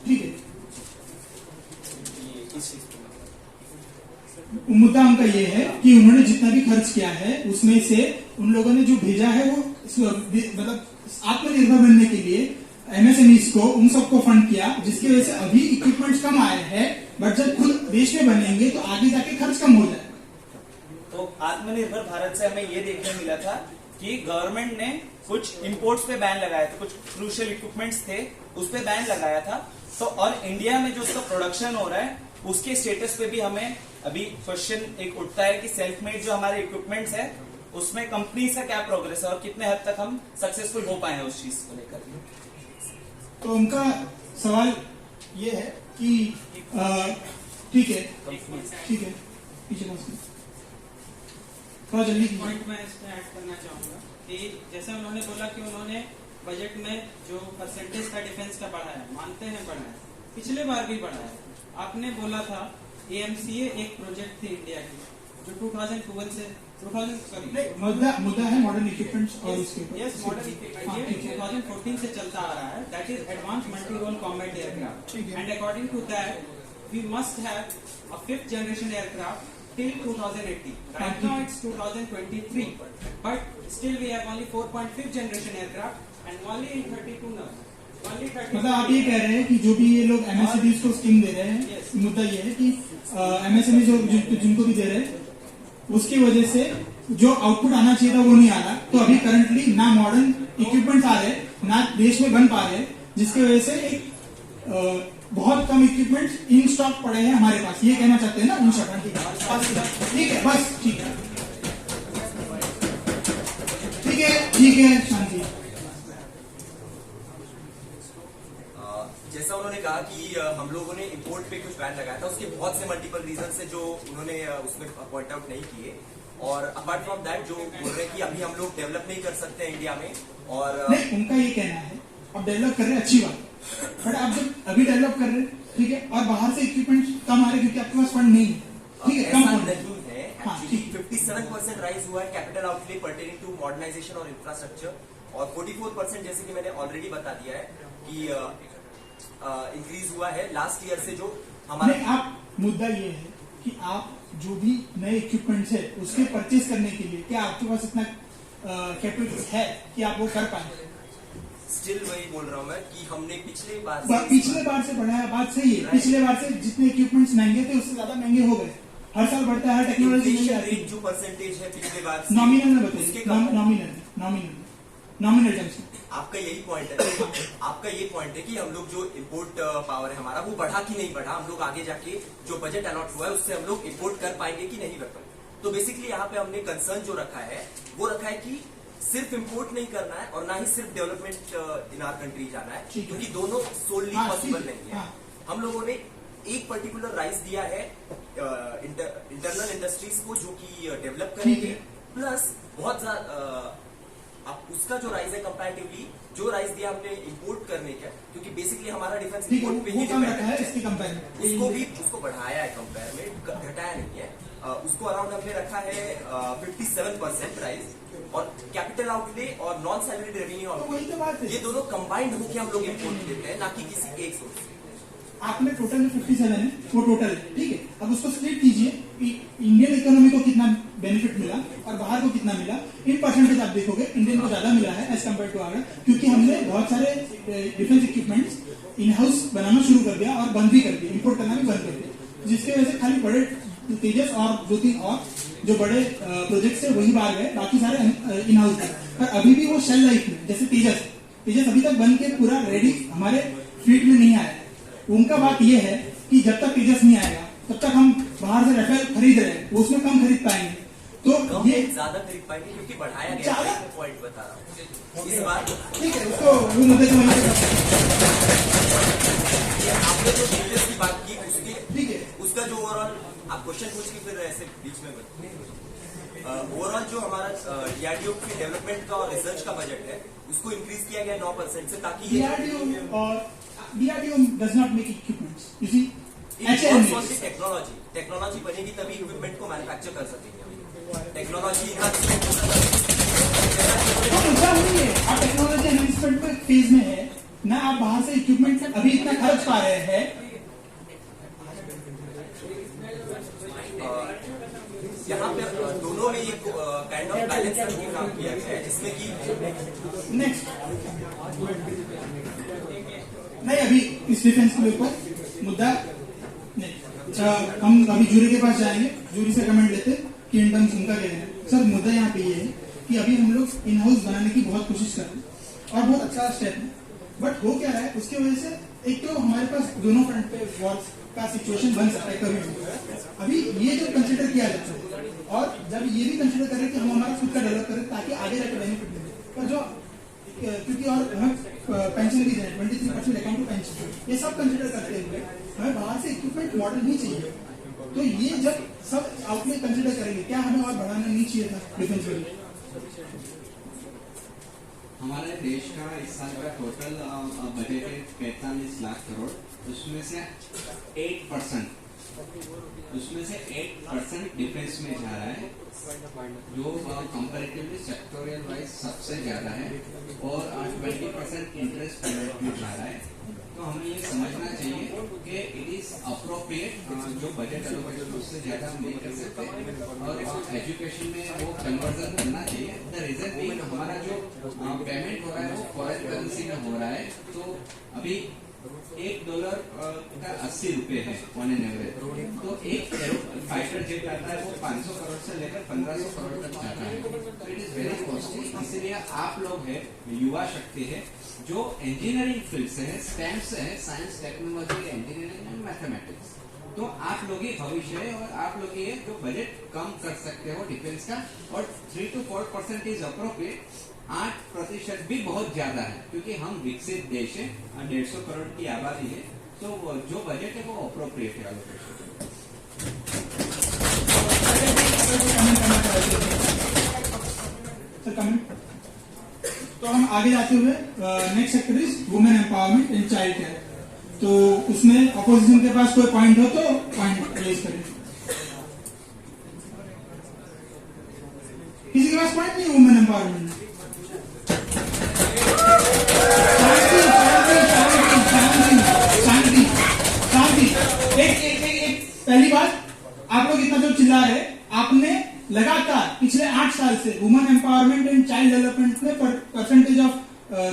ठीक है, मुद्दा उनका ये है कि उन्होंने जितना भी खर्च किया है उसमें से उन लोगों ने जो भेजा है वो मतलब आत्मनिर्भर बनने के लिए एमएसएमईज को, उन सबको फंड किया, जिसकी वजह से अभी इक्विपमेंट्स कम आए हैं, बट जब खुद देश में बनेंगे तो आगे जाके खर्च कम हो जाएगा। तो आत्मनिर्भर भारत से हमें ये देखने मिला था कि गवर्नमेंट ने कुछ इंपोर्ट्स पे बैन लगाया था, कुछ क्रूशियल इक्विपमेंट्स थे उस पे बैन लगाया था। तो और इंडिया में जो उसका प्रोडक्शन हो रहा है उसके स्टेटस पे भी हमें अभी क्वेश्चन एक उठता है कि सेल्फ मेड जो हमारे इक्विपमेंट्स है उसमें कंपनी का क्या प्रोग्रेस है और कितने हद तक हम सक्सेसफुल हो पाए हैं उस चीज को लेकर। तो उनका सवाल ये है कि ठीक है पीछे थोड़ा जल्दी पॉइंट मैं इसमें ऐड करना चाहूंगा कि जैसे उन्होंने बोला कि उन्होंने बजट में जो परसेंटेज था डिफेंस का बढ़ाया, मानते हैं बढ़ाया, पिछले बार भी बढ़ाया। आपने बोला था AMCA एक प्रोजेक्ट थी इंडिया की जो 2012 से मुद्दा है मॉडर्न इक्विपमेंट्स और उसके ऊपर। यस, मॉडर्न इक्विपमेंट ये 2014 से चलता आ रहा है, that is advance multi role combat aircraft, and according to that we must have a 5th generation aircraft till 2080. Right now it's 2023, but still we have only 4.5th generation aircraft and only in 32 now. मतलब आप ये कह रहे हैं कि जो भी ये लोग MSMEs को स्कीम दे रहे हैं, मुद्दा ये है कि MSMEs जिनको भी दे रहे हैं उसकी वजह से जो आउटपुट आना चाहिए था वो नहीं आ रहा। तो अभी करंटली ना मॉडर्न इक्विपमेंट आ रहे, ना देश में बन पा रहे, जिसकी वजह से एक बहुत कम इक्विपमेंट इन स्टॉक पड़े हैं हमारे पास, ये कहना चाहते हैं ना उन शॉट। ठीक है, बस ठीक है शांति। जैसा उन्होंने कहा कि हम लोगों ने इंपोर्ट पे कुछ बैन लगाया था, उसके बहुत से मल्टीपल रीजन है जो उन्होंने उसमें पॉइंट आउट नहीं किए। और अपार्ट फ्रॉम दैट जो बोल रहे हैं कि अभी हम लोग डेवलप नहीं कर सकते इंडिया में, और नहीं, उनका ये कहना है अब डेवलप कर रहे हैं अच्छी बात, बट आप जब अभी डेवलप कर रहे हैं, ठीक है, और बाहर से इक्विपमेंट कम आ रहे क्योंकि आपके पास फंड नहीं है, ठीक है, कम फंड नहीं है। एक्चुअली 57% राइज हुआ है capital outlay pertaining to modernisation और इंफ्रास्ट्रक्चर, और 44% जैसे कि मैंने ऑलरेडी बता दिया है कि इंक्रीज हुआ है लास्ट ईयर से जो हमारे। आप मुद्दा ये है कि आप जो भी नए इक्विपमेंट्स है उसके परचेज करने के लिए क्या आपके पास इतना कैपिटल है कि आप वो कर पाए? स्टिल वही बोल रहा हूँ मैं कि हमने पिछले बार से बढ़ाया, बात सही है। पिछले बार से जितने इक्विपमेंट्स महंगे थे उससे ज्यादा महंगे हो गए, हर साल बढ़ता है, हर टेक्नोलॉजी जो परसेंटेज है पिछले बार नॉमिनल में बताइए, नॉमिनल टर्म्स में। आपका यही पॉइंट है, आपका ये पॉइंट है कि हम लोग जो इम्पोर्ट पावर है हमारा वो बढ़ा कि नहीं बढ़ा, हम लोग आगे जाके जो बजट अलॉट हुआ है उससे हम लोग इम्पोर्ट कर पाएंगे कि नहीं कर पाएंगे। तो बेसिकली यहाँ पे हमने कंसर्न जो रखा है वो रखा है कि सिर्फ इम्पोर्ट नहीं करना है और ना ही सिर्फ डेवलपमेंट इन आवर कंट्री जाना है, क्योंकि दोनों सोलली पॉसिबल नहीं है। हम लोगों ने एक पर्टिकुलर राइज दिया है इंटरनल इंडस्ट्रीज को जो कि डेवलप करेंगे, प्लस बहुत आप उसका जो राइज है कंपैरेटिवली जो राइज दिया हमने इंपोर्ट करने का, क्योंकि बेसिकली हमारा डिफेंस ठीक है, इंपोर्ट पे वो ही कम डिपेंड रखा है इसके कंपेयर उसको बढ़ाया है कंपेयर में, घटाया नहीं है। उसको अराउंड हमने रखा है 57% प्राइस, और कैपिटल आउटले और नॉन सैलरी रेवेन्यू वही तो बात है। ये दोनों कंबाइंड होकर हम लोग इंपोर्ट देते हैं, ना कि किसी एक सोर्स से। आपने टोटल जो 57 है वो टोटल है, ठीक है। अब उसको स्प्लिट कीजिए कि इंडियन इकोनॉमी को कितना बेनिफिट मिला और बाहर को कितना मिला। इन परसेंटेज आप देखोगे इंडियन को ज्यादा मिला है एज कम्पेयर टू आवर, क्योंकि हमने बहुत सारे डिफेंस इक्विपमेंट्स इन हाउस बनाना शुरू कर दिया और बंद भी कर दिया, इंपोर्ट करना भी बंद कर दिया, जिसकी वजह से खाली बड़े तेजस और 2-3 और जो बड़े प्रोजेक्ट्स है वही बाहर गए, बाकी सारे इन हाउस थे। पर अभी भी वो शेल लाइफ में, जैसे तेजस अभी तक बन के पूरा रेडी हमारे फील्ड में नहीं आया। उनका बात यह है कि जब तक तेजस नहीं आएगा तब तक हम बाहर से राफेल खरीद रहे हैं, वो उसमें कम खरीद पाएंगे। तो ये ज्यादा खरीद पाएंगे क्योंकि बढ़ाया गया ज्यादा है, पॉइंट बता रहा हूँ इस बार। ठीक है, उसको वो मुद्दे को वहीं पे आपने जो तेजस की बात की उसके ठीक है। उसका जो ओवरऑल आप क्वेश्चन पूछ के फिर ऐसे बीच में ओवरऑल जो हमारा डीआरडीओ के डेवलपमेंट का और रिसर्च का बजट है उसको इंक्रीज किया गया 9% से, ताकि DRDO does not make equipments. You see, technology बनेगी तभी इक्विपमेंट को मैन्युफैक्चर कर सकेंगे। टेक्नोलॉजी तो मुद्दा वही है, आप टेक्नोलॉजी एनहांसमेंट में फेज में है ना, आप बाहर से इक्विपमेंट अभी इतना खर्च पा रहे हैं। यहाँ पे दोनों में एक काइंड ऑफ बैलेंस करके काम किया गया है, जिसमें कि नेक्स्ट नहीं, अभी इस डिफेंस के ऊपर मुद्दा नहीं। हम अभी जूरी के पास जाएंगे, जूरी से कमेंट लेते कि इन टर्म्स उनका क्या है। सर मुद्दा यहाँ पे ये है कि अभी हम लोग इन हाउस बनाने की बहुत कोशिश कर रहे हैं और बहुत अच्छा स्टेप है, बट हो क्या रहा है उसकी वजह से एक तो हमारे पास दोनों फ्रंट पे वॉर का सिचुएशन बन सकता है कभी भी। अभी ये जो कंसिडर किया जाता है और जब ये भी कंसिडर करें कि हम हमारा खुद का डेवलप करें ताकि आगे जाकर बेनिफिट मिले, पर जो क्योंकि और हमें पेंशन भी दें 23% अकाउंट टू पेंशन, ये सब कंसिडर करते हुए हमें बाहर से इक्विपमेंट मॉडल नहीं चाहिए। तो ये जब सब आउटले कंसिडर करेंगे, क्या हमें और बढ़ाना नहीं चाहिए था डिफेंस के लिए? हमारे देश का इस साल का टोटल बजट है 45 लाख करोड़, उसमें से 8% डिफेंस में जा रहा है, जो कंपैरेटिवली सेक्टोरियल वाइज सबसे ज्यादा है, और 20% इंटरेस्ट पेमेंट में जा रहा है। तो हमें ये समझना चाहिए कि इट इज अप्रोप्रिएट, जो बजट एलोकेशन उससे ज्यादा हम नहीं कर सकते, और एजुकेशन में वो कन्वर्जन करना चाहिए। द रीजन बीइंग हमारा जो पेमेंट हो रहा है वो फॉरेन करेंसी में हो रहा है, तो अभी $1 का 80 रुपए है ऑन एन एवरेज। तो एक फाइटर जेट आता है वो 500 करोड़ से लेकर 1500 करोड़ तक जाता है, तो इट इज वेरी कॉस्टली। इसीलिए आप लोग है, युवा शक्ति है, जो इंजीनियरिंग फील्ड से है, स्टेम से है, science technology engineering and mathematics, तो आप लोग ही भविष्य है और आप लोग ये जो बजट कम कर सकते हो डिफेंस का, और 3 to 4% इज अप्रोप्रिएट। 8% भी बहुत ज्यादा है, क्योंकि हम विकसित देश है, 150 करोड़ की आबादी है, तो जो बजट है वो अप्रोप्रिएट है एलोकेशन। तो हम आगे जाते हुए next sector is women empowerment and child care. तो उसमें अपोजिशन के पास कोई पॉइंट हो तो पॉइंट रेज करें। किसी के पास पॉइंट नहीं वुमेन एम्पावरमेंट? एक पहली बात, आप लोग इतना जो चिल्ला रहे, आपने लगातार पिछले 8 साल से women empowerment and child development में परसेंटेज ऑफ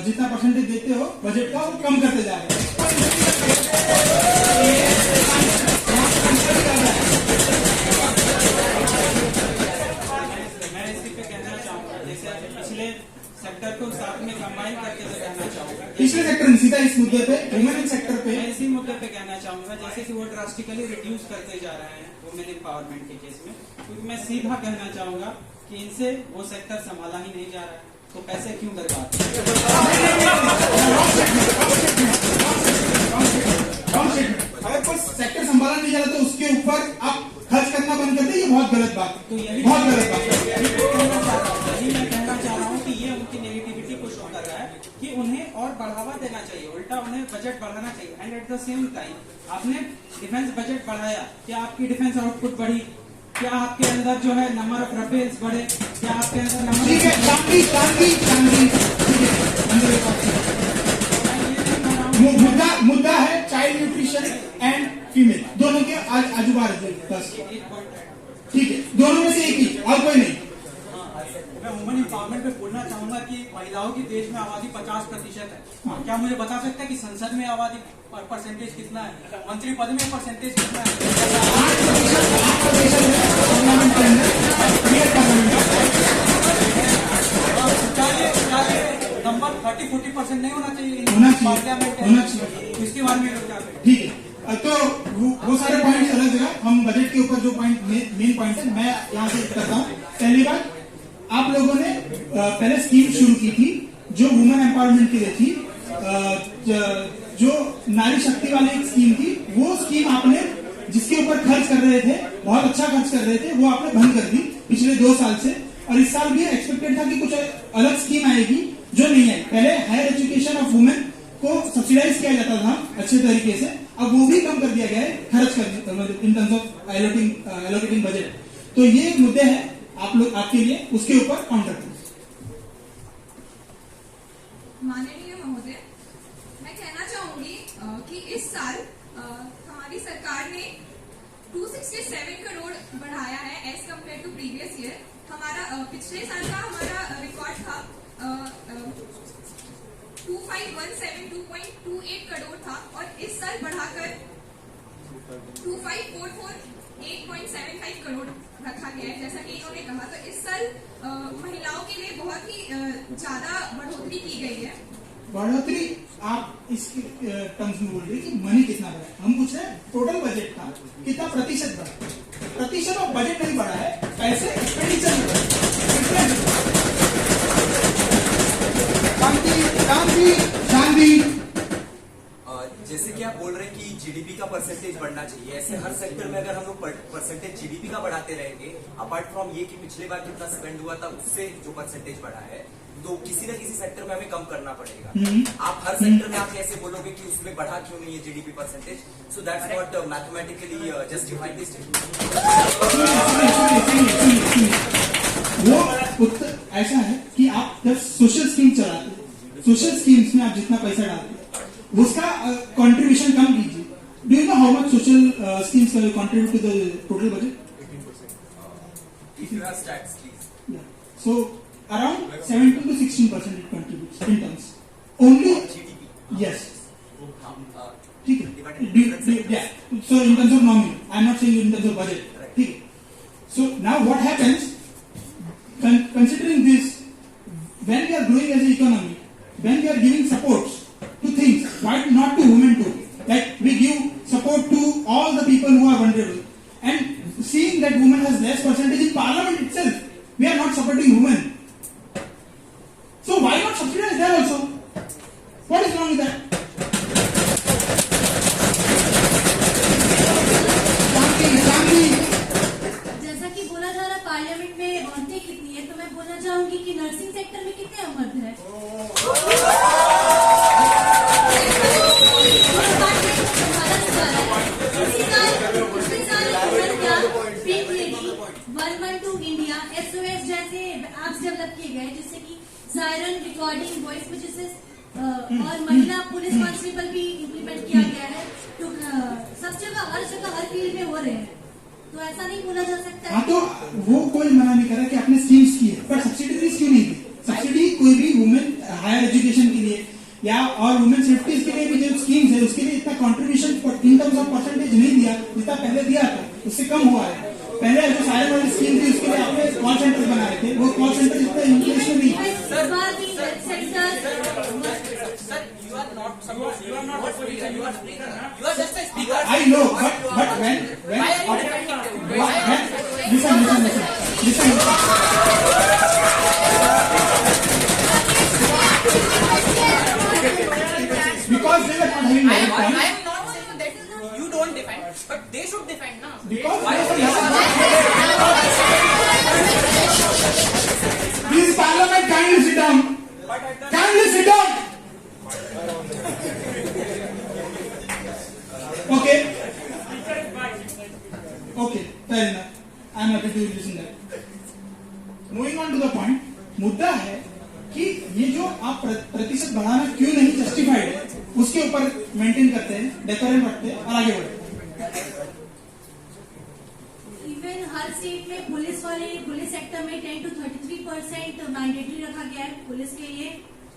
जितना परसेंटेज देते हो बजट का वो कम करते जा रहे हैं। मैं इसी पे कहना चाहूंगा, जैसे पिछले सेक्टर को साथ में कंबाइन करके तो कहना चाहूंगा, पिछले सेक्टर में सीधा इस मुद्दे पे वुमेन सेक्टर पे मैं इसी मुद्दे पे कहना चाहूंगा, जैसे कि वो ड्रास्टिकली रिड्यूस करते जा रहे हैं वुमेन एम्पावरमेंट के केस में, क्योंकि मैं सीधा कहना चाहूंगा कि इनसे वो सेक्टर संभाला ही नहीं जा रहा है, तो पैसे क्यों बर्बाद? अगर कोई सेक्टर संभाला नहीं जा रहा तो उसके ऊपर आप खर्च करना बंद करते, ये बहुत गलत बात है, तो यही बहुत गलत बात है। यही मैं कहना चाह रहा हूँ कि ये उनकी बजट बढ़ाना चाहिए and at the same time आपने डिफेंस बजट बढ़ाया, क्या आपकी डिफेंस आउटपुट बढ़ी, क्या आपके अंदर जो है नंबर ऑफ रफेल्स बढ़े, क्या आपके अंदर नंबर ठीक है, चांदी मुद्दा है चाइल्ड न्यूट्रिशन एंड फीमेल दोनों के आजू बाजू बस, ठीक है, दोनों में से एक ही और कोई नहीं। मैं वुमेन एम्पावरमेंट पे बोलना चाहूंगा कि महिलाओं की देश में आबादी 50% है। क्या मुझे बता सकते हैं कि संसद में आबादी परसेंटेज कितना है, मंत्री पद में परसेंटेज कितना है? 8% नंबर 30-40% नहीं होना चाहिए पार्लियामेंट में, इसके बारे में क्या करें? ठीक है, तो वो सारे पॉइंट अलग जगह, हम बजट के ऊपर जो पॉइंट मेन पॉइंट है मैं यहाँ से करता हूँ। पहली बात, आप लोगों ने पहले स्कीम शुरू की थी जो वुमेन एम्पावरमेंट के लिए थी, जो नारी शक्ति वाली एक स्कीम थी, वो स्कीम आपने जिसके ऊपर खर्च कर रहे थे, बहुत अच्छा खर्च कर रहे थे, वो आपने बंद कर दी पिछले 2 साल से। और इस साल भी एक्सपेक्टेड था कि कुछ अलग स्कीम आएगी जो नहीं है। पहले हायर एजुकेशन ऑफ वुमेन को सब्सिडाइज किया जाता था अच्छे तरीके से, अब वो भी कम कर दिया गया है खर्च करने इन टर्म्स ऑफ एलोकेटिंग बजट। तो ये मुद्दे हैं आप लोग आपके लिए, उसके ऊपर काउंटर करें। माननीय महोदय, मैं कहना चाहूंगी कि इस साल हमारी सरकार ने 267 करोड़ बढ़ाया है as compared to previous year. हमारा पिछले साल का हमारा रिकॉर्ड था 25,172.28 करोड़ था और इस साल बढ़ाकर 25,448.75 करोड़ रखा गया है। जैसा कि इन्होंने कहा, तो इस साल महिलाओं के लिए बहुत ही ज्यादा बढ़ोतरी की गई है। बढ़ोतरी आप इसके टर्म्स में बोल रहे कि मनी कितना बढ़ा, हम पूछ रहे हैं टोटल बजट का कितना प्रतिशत बढ़ा। प्रतिशत ऑफ बजट नहीं बढ़ा है, पैसे एक्सपेंडिचर में बढ़ा। शांति। जैसे कि आप बोल रहे हैं कि जीडीपी का परसेंटेज बढ़ना चाहिए, ऐसे हर सेक्टर में अगर हम लोग परसेंटेज जीडीपी का बढ़ाते रहेंगे, अपार्ट फ्रॉम ये कि पिछले बार कितना स्पेंड हुआ था उससे जो परसेंटेज बढ़ा है, तो किसी न किसी सेक्टर में हमें कम करना पड़ेगा। आप हर सेक्टर में आप कैसे बोलोगे कि उसमें बढ़ा क्यों नहीं है GDP percentage? So that's not mathematically justified this statement. वो उत्तर ऐसा है कि आप जब सोशल स्कीम चलाते हैं, सोशल स्कीम्स में आप जितना पैसा डालते हैं उसका कंट्रीब्यूशन कम कीजिए। Do you know how much social schemes contribute to the total budget? If you have stats, please. Yeah. So around 17 to 16% it contributes in terms. Only GDP. yes. ठीक है. Divided Yeah. So in terms of nominal, I am not saying in terms of budget. ठीक है. So now what happens? Considering this, when we are growing as an economy, when we are giving supports to things, why not to women too? Like we give support to all the people who are vulnerable, and seeing that women has less percentage in parliament itself, we are not supporting women. So why not subsidize there also? What is wrong with that? जैसा कि बोला जा रहा पार्लियामेंट में औरतें कितनी है, तो मैं बोलना चाहूंगी कि नर्सिंग सेक्टर में कितने मर्द हैं? पिंक लेडी, 112 इंडिया, SOS जैसे ऐप्स डेवलप किए गए जिससे कि सायरन रिकॉर्डिंग वॉइस मैसेजेस और महिला पुलिस कांस्टेबल भी इम्प्लीमेंट किया गया है। तो सब जगह हर फील्ड में हो रहे हैं, तो ऐसा नहीं बोला जा सकता। हाँ, तो वो कोई मना नहीं कर रहा कि आपने स्कीम्स की है, पर सब्सिडी क्यों नहीं दी? सब्सिडी कोई भी वुमेन हायर एजुकेशन के लिए या और वुमेन सेफ्टी के लिए भी जो स्कीम्स है उसके लिए इतना contribution in terms of percentage नहीं दिया जितना पहले दिया था, उससे कम हुआ है। पहले जो सायरन वाली स्कीम थी उसके लिए आपने कॉल सेंटर बनाए थे, वो कॉल सेंटर इतना इंग्लिश में नहीं। I know, but when listen. Because they were not having I am not saying that you don't defend, but they should defend now. because this parliament kindly sit down. Kindly sit down. Moving on to the point, मुद्दा है कि ये जो आप प्रतिशत बढ़ाना क्यों नहीं जस्टिफाइड है, उसके ऊपर मेंटेन करते हैं, डेकोरेट रखते हैं और आगे बढ़ते हैं। इवन हर स्टेट में पुलिस सेक्टर में 10 to 33% मैंडेटरी रखा गया है पुलिस के लिए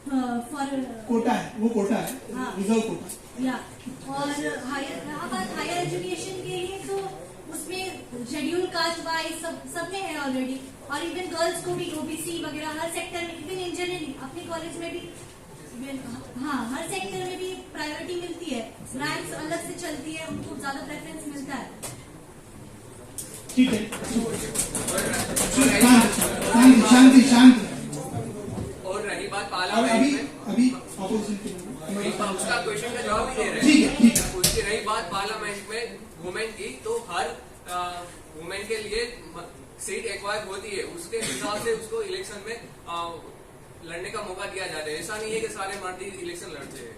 फॉर कोटा है, वो कोटा है, हाँ। रिजर्व कोटा। या और हायर एजुकेशन के लिए तो उसमें शेड्यूल कास्ट वाइज सब में है ऑलरेडी, और इवन गर्ल्स को भी ओबीसी वगैरह हर सेक्टर में, इवन इंजीनियरिंग अपने कॉलेज में भी, हाँ हर सेक्टर में भी प्रायोरिटी मिलती है, रैंक्स अलग से चलती है, उनको ज्यादा प्रेफरेंस मिलता है। ठीक है, शांति शांति। और रही बात अभी पार्लियामेंट में, अभी ऑपोजिशन उसका क्वेश्चन का जवाब ही दे रहे ठीक है, ठीक है। हैं। उसकी रही बात पार्लियामेंट में वुमेन की, तो हर वुमेन के लिए सीट एक्वायर होती है, उसके हिसाब से उसको इलेक्शन में लड़ने का मौका दिया जाता है। ऐसा नहीं है कि सारे मर्द ही इलेक्शन लड़ते हैं।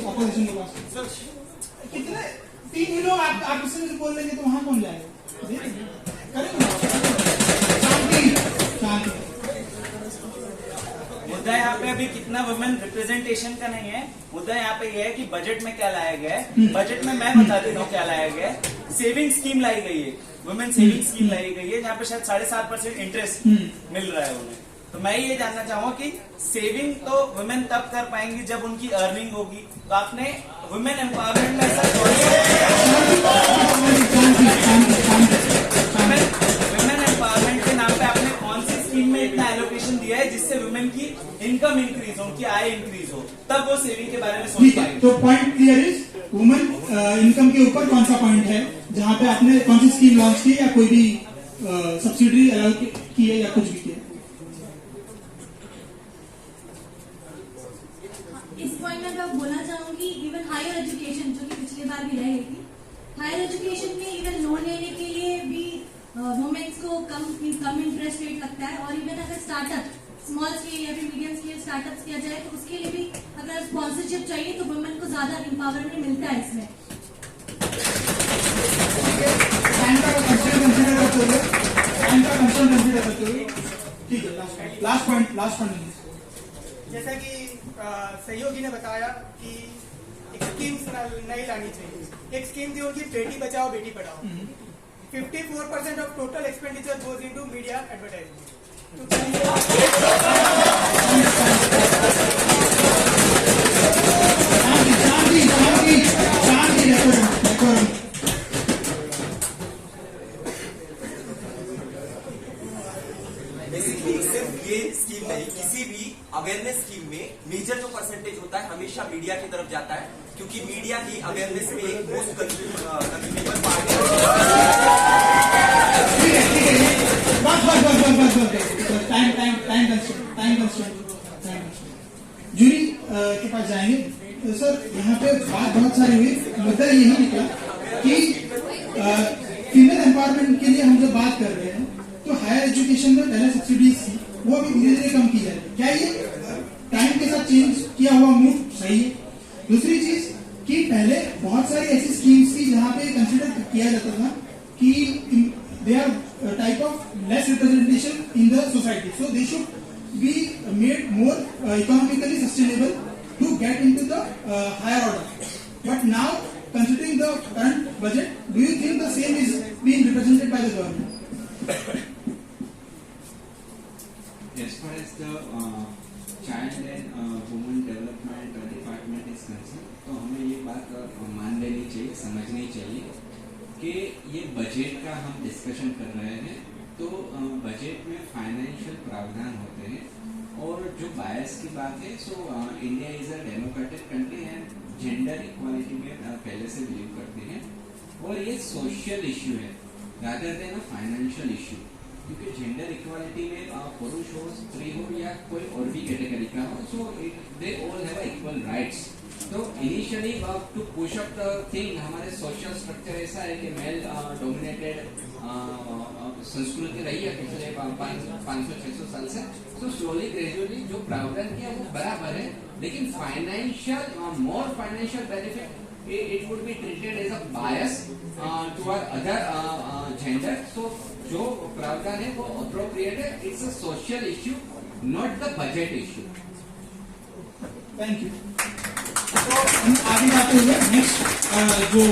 ऑपोजिशन के पास कितने 3 लोग आप किसी से बोल लेंगे तो वहां कौन जाएगा? करेंगे शांति शांति। मुद्दा यहाँ पे अभी कितना वुमेन रिप्रेजेंटेशन का नहीं है, मुद्दा यहाँ पे ये है कि बजट में क्या लाया गया है। बजट में मैं बता देता हूँ क्या लाया गया है। सेविंग स्कीम लाई गई है, वुमेन सेविंग स्कीम लाई गई है, जहाँ पे शायद 7.5% इंटरेस्ट मिल रहा है उन्हें। तो मैं ये जानना चाहूंगा कि सेविंग तो वुमेन तब कर पाएंगी जब उनकी अर्निंग होगी, तो आपने वुमेन एम्पावरमेंट में ऐसा वुमेन एम्पावरमेंट के नाम पे आपने कौन सी स्कीम में इतना एलोकेशन दिया है जिससे वुमेन की इनकम इंक्रीज हो, उनकी आय इंक्रीज हो, तब वो सेविंग के बारे में सोच ठीक है, पाएंगे। तो point clear is women income के ऊपर कौन सा पॉइंट है जहाँ पे आपने कौन सी स्कीम लॉन्च की या कोई भी सब्सिडी अलाउ की है या कुछ भी किया? इस पॉइंट में मैं बोलना चाहूंगी इवन हायर एजुकेशन, जो कि पिछली बार भी रह गई थी, हायर एजुकेशन में इवन लोन लेने के लिए भी वुमेन्स को कम इंटरेस्ट रेट लगता है, और इवन अगर स्टार्टअप स्मॉल स्केल या फिर मीडियम स्केल स्टार्टअप्स किया जाए तो उसके लिए भी अगर स्पॉन्सरशिप चाहिए तो वुमेन को ज्यादा एम्पावरमेंट मिलता है इसमें। ठीक है, लास्ट पॉइंट जैसा कि सहयोगी ने बताया कि एक स्कीम नई लानी चाहिए। एक स्कीम थी उनकी Beti Bachao Beti Padhao. 54% of total expenditure goes into media advertisement. Basically सिर्फ ये स्कीम नहीं, किसी भी अवेयरनेस स्कीम में मेजर जो परसेंटेज होता है हमेशा मीडिया की तरफ जाता है, क्योंकि मीडिया ही अवेयरनेस में एक मोस्ट कंज्यूमेबल पार्ट है। जूरी के पास जाएंगे तो सर यहाँ पे बात बहुत सारी हुई, मुद्दा यही निकला कि फीमेल एम्पावरमेंट के लिए हम जब बात कर रहे हैं तो हायर एजुकेशन में पहले सब्सिडीज थी, वो अभी धीरे धीरे कम की जाएगी। क्या ये टाइम के साथ चेंज किया हुआ मूव सही है? दूसरी चीज कि पहले बहुत सारी ऐसी स्कीम्स थी जहाँ पे कंसिडर किया जाता था कि they are type of less representation in the society, so they should be made more economically sustainable to get into the higher order. But now considering the current budget, do you think the same is being represented by the government? As far as the child and women development department is concerned, तो हमें ये बात मान लेनी चाहिए, समझनी चाहिए कि ये बजट का हम डिस्कशन कर रहे हैं, तो बजट में फाइनेंशियल प्रावधान होते हैं, और जो बायस की बात है, so India is a democratic country and gender equality में पहले से बिलीव करते हैं, और ये सोशल इश्यू है rather than a financial issue, क्योंकि जेंडर इक्वालिटी में पुरुष हो, स्त्री हो या कोई और भी कैटेगरी का हो, so they all have equal rights. तो initially to push up the thing, हमारे सोशल स्ट्रक्चर ऐसा है कि मेल डोमिनेटेड संस्कृति रही है पिछले 500-600 साल से, तो स्लोली ग्रेजुअली जो प्रावधान किया वो बराबर है, लेकिन financial more financial benefit it would be treated as a bias toward other gender. So जो प्रावधान है वो appropriate है. It's a social issue, not the budget issue. Thank you. तो हम आगे जाते हुए नेक्स्ट जो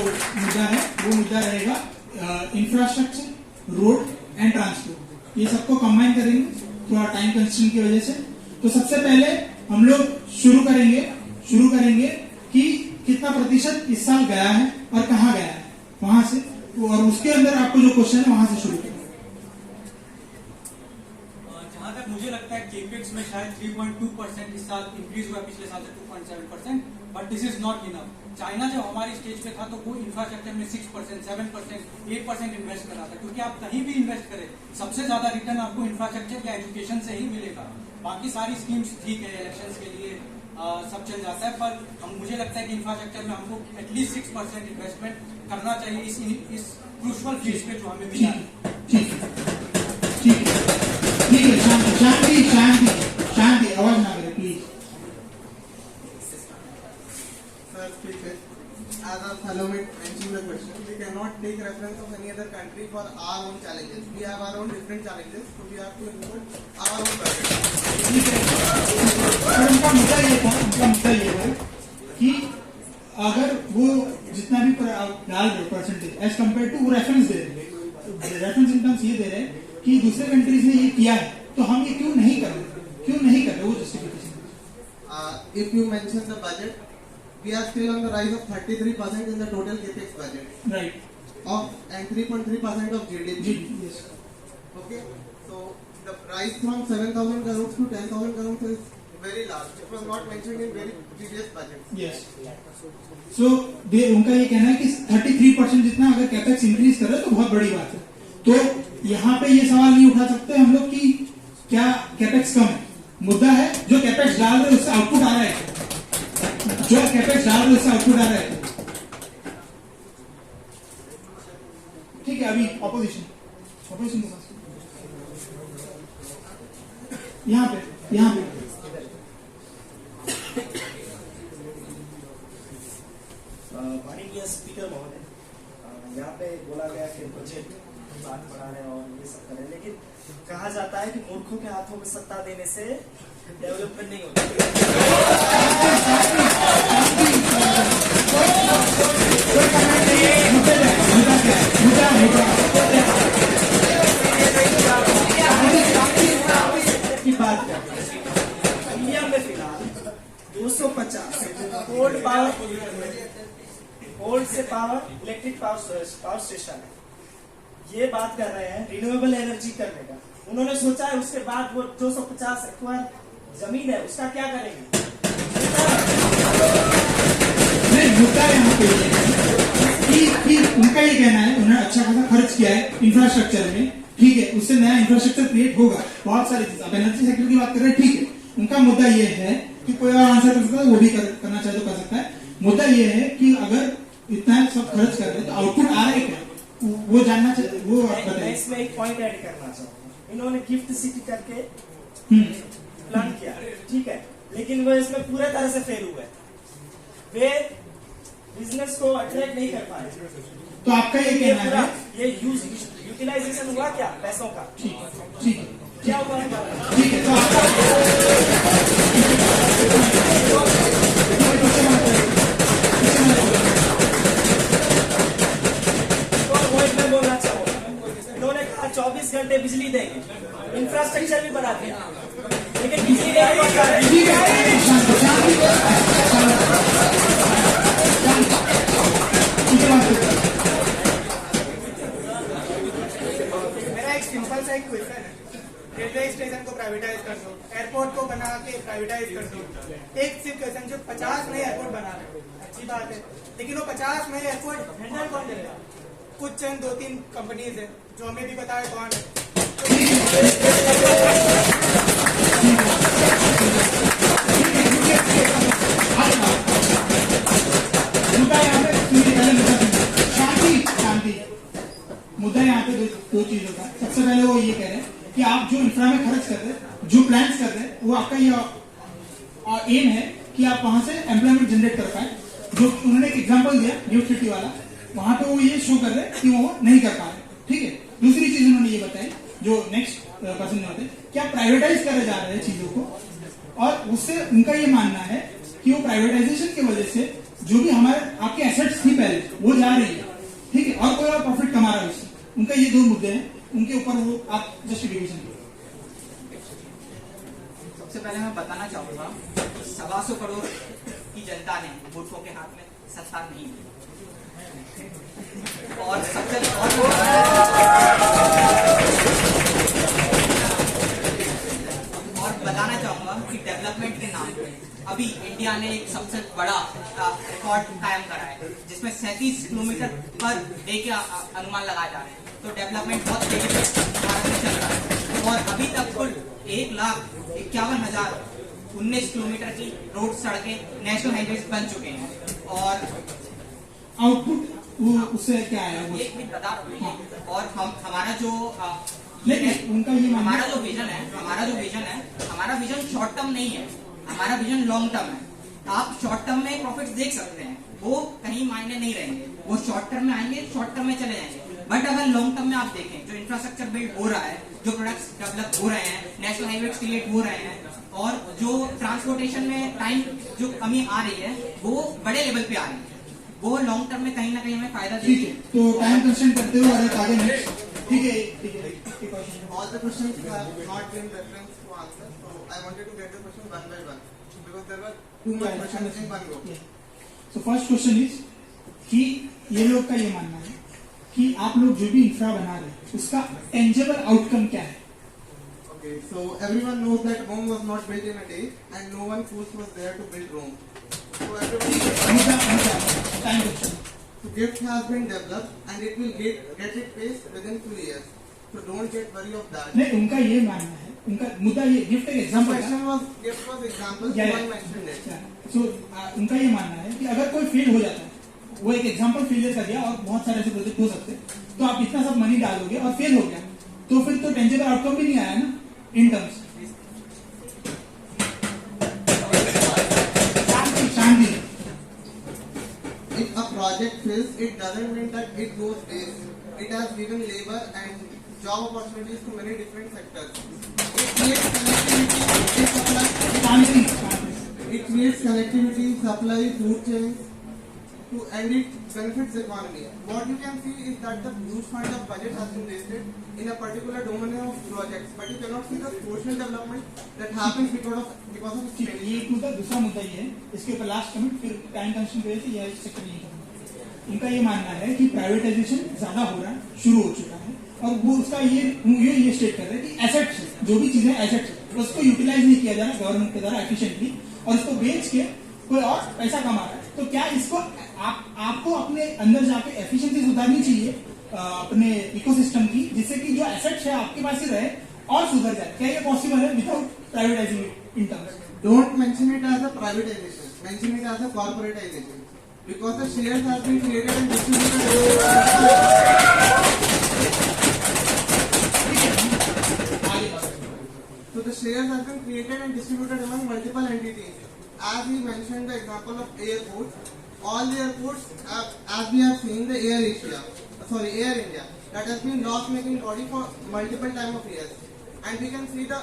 मुद्दा है वो मुद्दा रहेगा इंफ्रास्ट्रक्चर, रोड एंड ट्रांसपोर्ट. ये सबको कंबाइन करेंगे थोड़ा टाइम कंस्ट्रेंट की वजह से. तो सबसे पहले हम लोग शुरू करेंगे कि कितना प्रतिशत इस साल गया है और कहाँ गया है वहां से, और उसके अंदर आपको जो क्वेश्चन है वहां से शुरू करें. जहां तक मुझे लगता है केपेक्स में शायद 3.2% इस साल इंक्रीज हुआ पिछले साल से 2.7%, but this is not enough. China जब हमारी स्टेज पे था तो वो इंफ्रास्ट्रक्चर में 6%, 7%, 8% इन्वेस्ट कर रहा था, क्योंकि आप कहीं भी इन्वेस्ट करें सबसे ज्यादा रिटर्न आपको इंफ्रास्ट्रक्चर या एजुकेशन से ही मिलेगा. बाकी सारी स्कीम्स ठीक है, इलेक्शंस के लिए सब चल जाता है, पर मुझे लगता है कि इंफ्रास्ट्रक्चर में हमको एटलीस्ट 6% इन्वेस्टमेंट करना चाहिए इस क्रूशल फेज पे जो हमें मिला है. ठीक है. शांति आवाज ना करें please. Sir, speak it. As our fellow mate mentioned the question, we cannot take reference of any other country for our own challenges. We have our own different challenges, so we have to include our own उनका मुद्दा ये है कि अगर वो जितना भी डाल रहे परसेंटेज एज कम्पेयर टू वो रेफरेंस दे रहे हैं, रेफरेंस इनकम्स ये दे रहे हैं कि दूसरे कंट्रीज ने ये किया है तो हम ये क्यों नहीं कर रहे वो justification. If you mention the budget, we are still on the rise of 33% in the total capex budget. Right. And 3.3% of GDP. Yes. Okay. So the rise from 7,000 crores to 10,000 crores is very large. It was not mentioned in very previous budget. Yes. So उनका ये कहना है कि 33% जितना अगर कैपेक्स इंक्रीज करे तो बहुत बड़ी बात है. तो यहाँ पे ये सवाल नहीं उठा सकते हम लोग कि क्या कैपेक्स कम है. मुद्दा है जो कैपेक्स डाल रहे उससे आउटपुट आ रहा है, ठीक है. अभी ऑपोजिशन के पास यहाँ पे माननीय स्पीकर महोदय, यहाँ पे बोला गया कि बजट बात बढ़ा रहे और ये सब करें, लेकिन कहा जाता है कि मूर्खों के हाथों में सत्ता देने से डेवलपमेंट नहीं होती. इंडिया में फिलहाल 250 ओल्ड से पावर इलेक्ट्रिक पावर स्टेशन है. ये बात कर रहे हैं रिन्यूएबल एनर्जी करने का. उन्होंने सोचा है उसके बाद वो 250 एकड़ जमीन है उसका क्या करेंगे. मुद्दा यहाँ पे कि उनका ये कहना है उन्होंने अच्छा खासा खर्च किया है इंफ्रास्ट्रक्चर में, ठीक है, उससे नया इंफ्रास्ट्रक्चर क्रिएट होगा, बहुत सारी चीज. अब एनर्जी सेक्टर की बात कर रहे हैं, ठीक है. उनका मुद्दा ये है कि कोई और आंसर कर सकता है, वो भी करना चाहे तो कर सकता है. मुद्दा ये है कि अगर इतना सब खर्च कर रहे हैं तो आउटपुट आ रहा है क्या, वो जानना चाहिए. वो मैं इसमें एक पॉइंट ऐड करना चाहूंगा. इन्होंने गिफ्ट सिटी करके प्लान किया, ठीक है, लेकिन वो इसमें पूरे तरह से फेल हुए. वे बिजनेस को अट्रैक्ट नहीं कर पाए. तो आपका ये कहना है ये यूटिलाइजेशन हुआ क्या पैसों का. ठीक है, क्या हुआ ठीक है. तो मैं बोलना चाहूंगा, इन्होंने कहा 24 घंटे बिजली देंगे, इंफ्रास्ट्रक्चर भी बना दिया, लेकिन बिजली मेरा एक सिंपल सा एक क्वेश्चन है. रेलवे स्टेशन को प्राइवेटाइज कर दो, एयरपोर्ट को बना के प्राइवेटाइज कर दो. एक सिर्फ क्वेश्चन, जो 50 नए एयरपोर्ट बना रहे, अच्छी बात है, लेकिन वो 50 नए एयरपोर्ट हैंडल कौन करेगा. कुछ चंद 2-3 कंपनीज है जो हमें भी पता है कौन है. मुद्दा यहाँ पे दो चीजों का. सबसे पहले वो ये कह रहे हैं कि आप जो इंफ्रा में खर्च कर रहे हैं, जो प्लान्स कर रहे हैं, वो आपका ये एम है कि आप वहां से एम्प्लॉयमेंट जनरेट कर पाए. जो उन्होंने एक एग्जांपल दिया गिफ्ट सिटी वाला, वहां पे वो ये शो कर रहे हैं कि वो नहीं कर पा रहे, ठीक है। दूसरी चीज उन्होंने ये बताई जो नेक्स्ट पर्सन ने बताया, क्या प्राइवेटाइज करे जा रहे हैं चीजों को, और उससे उनका ये मानना है कि वो प्राइवेटाइजेशन की वजह से जो भी हमारे आपके एसेट्स थी पहले वो जा रही है, ठीक है, और कोई और प्रॉफिट कमा रहा है उससे। उनका ये दो मुद्दे हैं, उनके ऊपर वो आप जस्टिफिकेशन करो। सबसे पहले मैं बताना चाहूंगा 125 करोड़ की जनता ने वोटों के हाथ में सत्ता नहीं दी, और सबसे और बताना चाहूंगा कि डेवलपमेंट के नाम पे अभी इंडिया ने एक सबसे बड़ा रिकॉर्ड कायम करा है, जिसमें 37 किलोमीटर पर डे के अनुमान लगाए जा रहे हैं। तो डेवलपमेंट बहुत तेजी से भारत में चल रहा है, और अभी तक कुल 1,51,019 किलोमीटर की रोड सड़कें नेशनल हाईवे बन चुके हैं। और आउटपुट वो उससे क्या है वो एक मिनट बता रहा हूँ। और हम हमारा जो लेकिन उनका ये हमारा जो विजन है, हमारा विजन शॉर्ट टर्म नहीं है, हमारा विजन लॉन्ग टर्म है। आप शॉर्ट टर्म में प्रॉफिट देख सकते हैं, वो कहीं मायने नहीं रहेंगे, वो शॉर्ट टर्म में आएंगे, शॉर्ट टर्म में चले जाएंगे। बट अगर लॉन्ग टर्म में आप देखें, जो इंफ्रास्ट्रक्चर बिल्ड हो रहा है, जो प्रोडक्ट्स डेवलप हो रहे हैं, नेशनल हाईवे क्रिएट हो रहे हैं, और जो ट्रांसपोर्टेशन में टाइम जो कमी आ रही है वो बड़े लेवल पे आ रही है, वो लॉन्ग टर्म में कहीं ना कहीं हमें फायदा ठीक है। तो टाइम कंस्ट्रेंट करते हुए और आगे नेक्स्ट, ठीक है। All the questions have not been referenced to answer, so I wanted to get the question one by one because there were too much questions in one go. So first question is कि ये लोग का ये मानना है कि आप लोग जो भी इंफ्रा बना रहे हैं उसका टेंजेबल आउटकम क्या है? Okay, so everyone knows that Rome was not built in a day, and no one force was there to build Rome. So everyone. Time question. So gift has been developed, and it will get its pace within 2 years. So don't get worry of that. नहीं, उनका ये मानना है, उनका मुद्दा ये गिफ्ट एक एग्जांपल था। Gift was example, so I mentioned it. So उनका ये मानना है कि अगर कोई फेल हो जाता है, वो एक एग्जांपल फेलियर का दिया और बहुत सारे ऐसे प्रोजेक्ट हो सकते हैं, तो आप इतना सब मनी डालोगे और फेल हो गया तो फिर तो टेंजेबल आउटकम भी नहीं आया ना in terms. Shanti. If a project fails, it doesn't mean that it goes waste. It has given labor and job opportunities to many different sectors. It creates connectivity, supply, food chains, and it benefits the economy. What you can see is that the huge fund of budget has been wasted in a particular domain of projects, but you cannot see the social development that happens because of ये एक मुद्दा। दूसरा मुद्दा ये है, इसके ऊपर लास्ट कमेंट, फिर टाइम कंस्ट्रेंट की वजह से यह सेक्टर नहीं करूंगा। उनका ये मानना है कि प्राइवेटाइजेशन ज्यादा हो रहा है, शुरू हो चुका है, और वो उसका ये स्टेट कर रहे हैं कि एसेट्स जो भी चीजें एसेट्स उसको यूटिलाइज नहीं किया जा रहा गवर्नमेंट के द्वारा एफिशिएंटली, और उसको बेच के कोई और पैसा कमा रहा है। तो क्या इसको आपको अपने अंदर जाके एफिशिएंसी सुधारनी चाहिए अपने इकोसिस्टम की, जिससे कि जो एसेट्स है आपके पास ही रहे और सुधर जाए। क्या ये पॉसिबल है without privatising it in terms? Don't mention it as a privatization. Mention it as a corporatization. Because the shares have been created and distributed. So the shares have been created and distributed among multiple entities. As he mentioned the example of airports, all the airports, as we have seen the Air India, that has been loss-making body for multiple time of years. And we can see the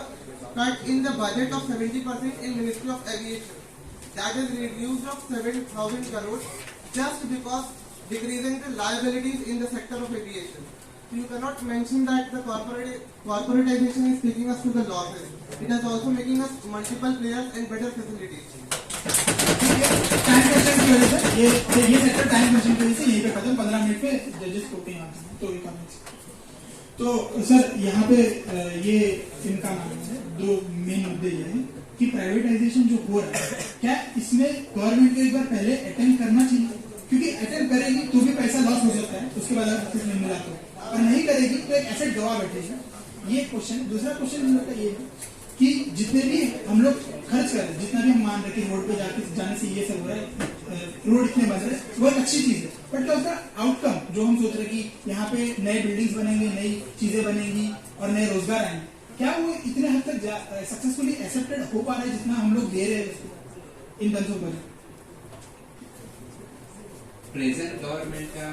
cut in the budget of 70% in Ministry of Aviation. That is reduced of 7,000 crores just because decreasing the liabilities in the sector of aviation. So you cannot mention that the corporatization is taking us to the losses. It is also making us multiple players and better facilities. Time question की वजह से ये सेक्टर टाइम क्वेश्चन की वजह से यहीं पे खत्म। 15 मिनट पे जजेस को पे आना है, तो ये कमेंट्स। तो सर यहाँ पे ये इनका मानना है, दो मेन मुद्दे ये हैं कि प्राइवेटाइजेशन जो हो रहा है, क्या इसमें गवर्नमेंट को एक बार पहले अटेम्प्ट करना चाहिए, क्योंकि अटेम्प्ट करेगी तो भी पैसा लॉस हो सकता है, उसके बाद अगर कुछ नहीं मिला तो, और नहीं करेगी तो एक एसेट गवा बैठेगी। ये क्वेश्चन। दूसरा क्वेश्चन मेरा ये है कि जितने भी हम लोग खर्च कर रहे हैं, जितना भी हम मान रहे कि रोड पे जाने से ये सब हो रहा है, रोड इतने बन रहे हैं, वो एक अच्छी चीज है, बट क्या उसका आउटकम जो हम सोच रहे हैं कि यहाँ पे नए बिल्डिंग्स बनेंगे, नई चीजें बनेंगी और नए रोजगार आएंगे, क्या वो इतने हद तक सक्सेसफुली एक्सेप्टेड हो पा रहा है जितना हम लोग दे रहे हैं in terms of budget? Present government का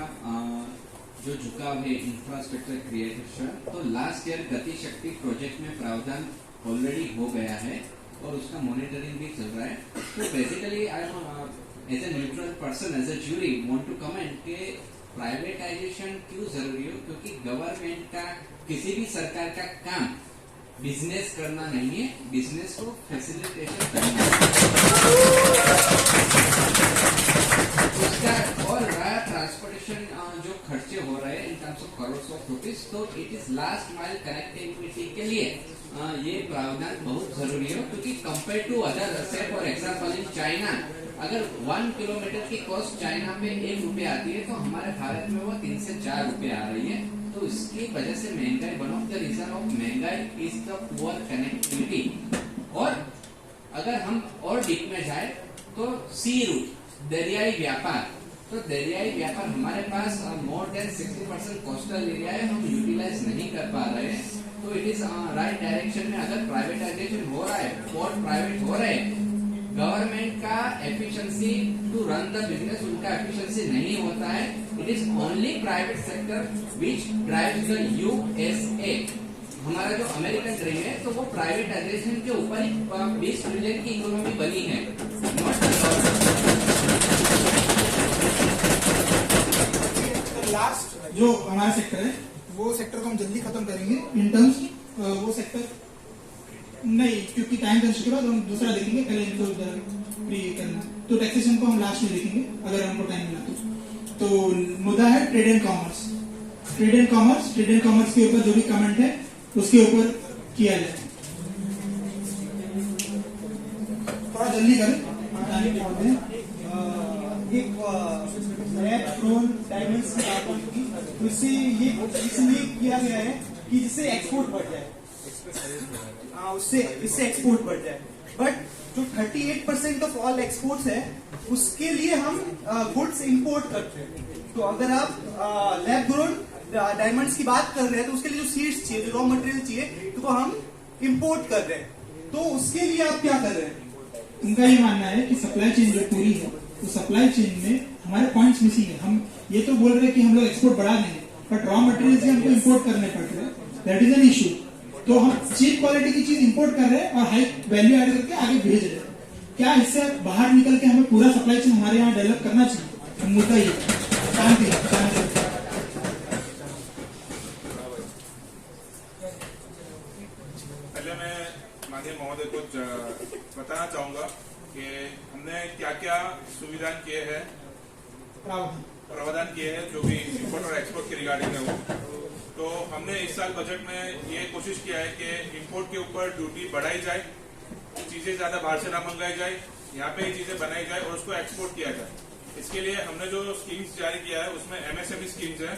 जो झुकाव है इंफ्रास्ट्रक्चर क्रिएशन, तो लास्ट ईयर गति शक्ति प्रोजेक्ट में प्रावधान ऑलरेडी हो गया है और उसका मॉनिटरिंग भी चल रहा है। तो basically I am as a neutral person, as a jury want to comment के प्राइवेटाइजेशन क्यों जरूरी हो, क्योंकि गवर्नमेंट का किसी भी सरकार का काम बिजनेस करना नहीं है, बिजनेस को फैसिलिटेशन करना है। उसका और रहा ट्रांसपोर्टेशन जो खर्चे हो रहे हैं in terms of crore of rupees, तो it is last mile connectivity के लिए ये प्रावधान बहुत जरूरी है, क्योंकि compare to other, say for example in China, अगर 1 किलोमीटर की कॉस्ट चाइना में 1 रुपया आती है तो हमारे भारत में वो 3 से 4 रुपये आ रही है। तो इसकी वजह से महंगाई, one of the reason of महंगाई इज द पुअर कनेक्टिविटी। और अगर हम और डीप में जाए तो सी रूट, दरियाई व्यापार, तो दरियाई व्यापार हमारे पास मोर देन 60% कोस्टल एरिया है, हम यूटिलाइज नहीं कर पा रहे हैं। तो इट इज राइट डायरेक्शन में अगर प्राइवेटाइजेशन हो रहा है, पोर्ट प्राइवेट हो रहे हैं, गवर्नमेंट का efficiency to run the business, उनका एफिशिएंसी नहीं होता है। It is only private sector which drives the USA. हमारा जो अमेरिकन ड्रीम है तो वो प्राइवेटाइजेशन के ऊपर ही 20 ट्रिलियन की इकोनॉमी बनी है, नॉट द लास्ट जो हमारा सेक्टर है वो सेक्टर को हम जल्दी खत्म करेंगे इन टर्म्स, वो सेक्टर नहीं, क्योंकि टाइम करने के बाद हम दूसरा देखेंगे, पहले इनको फ्री करना, तो टैक्सेशन को हम लास्ट में देखेंगे अगर हमको टाइम मिला तो। मुद्दा है trade and commerce. Trade and commerce के ऊपर जो भी कमेंट है उसके ऊपर किया जाए, थोड़ा जल्दी करें। एक लैब ग्रोन डायमंड्स की बात होगी, तो इससे ये इसलिए किया गया है कि जिससे एक्सपोर्ट बढ़ जाए, उससे इससे एक्सपोर्ट बढ़ जाए। बट जो 38% ऑफ ऑल एक्सपोर्ट्स है उसके लिए हम गुड्स इंपोर्ट करते हैं। तो अगर आप लैब ग्रोन डायमंड्स की बात कर रहे हैं तो उसके लिए जो सीड्स चाहिए, जो रॉ मटेरियल चाहिए, तो हम इंपोर्ट कर रहे हैं। तो उसके लिए आप क्या कर रहे हैं? उनका ये मानना है कि सप्लाई चेन जो पूरी है, तो सप्लाई चेन में हमारे पॉइंट्स मिसिंग है। हम ये तो बोल रहे हैं कि हम लोग एक्सपोर्ट बढ़ा देंगे, बट रॉ मटेरियल से हमको इंपोर्ट करने पड़ रहे हैं, दैट इज एन इशू। तो हम चीप क्वालिटी की चीज इंपोर्ट कर रहे हैं और हाई वैल्यू ऐड करके आगे भेज रहे हैं। क्या इससे बाहर निकल के हमें पूरा सप्लाई चेन हमारे यहाँ डेवलप करना चाहिए? मुद्दा ये पहले मैं माननीय महोदय को बताना चाहूंगा कि हमने क्या क्या सुविधा किए हैं, प्रावधान किए हैं जो भी इंपोर्ट और एक्सपोर्ट के रिगार्डिंग है वो। तो हमने इस साल बजट में ये कोशिश किया है कि इंपोर्ट के ऊपर ड्यूटी बढ़ाई जाए, चीजें ज्यादा बाहर से ना मंगाई जाए, यहाँ पे ही चीजें बनाई जाए और उसको एक्सपोर्ट किया जाए। इसके लिए हमने जो स्कीम्स जारी किया है उसमें MSME स्कीम्स है,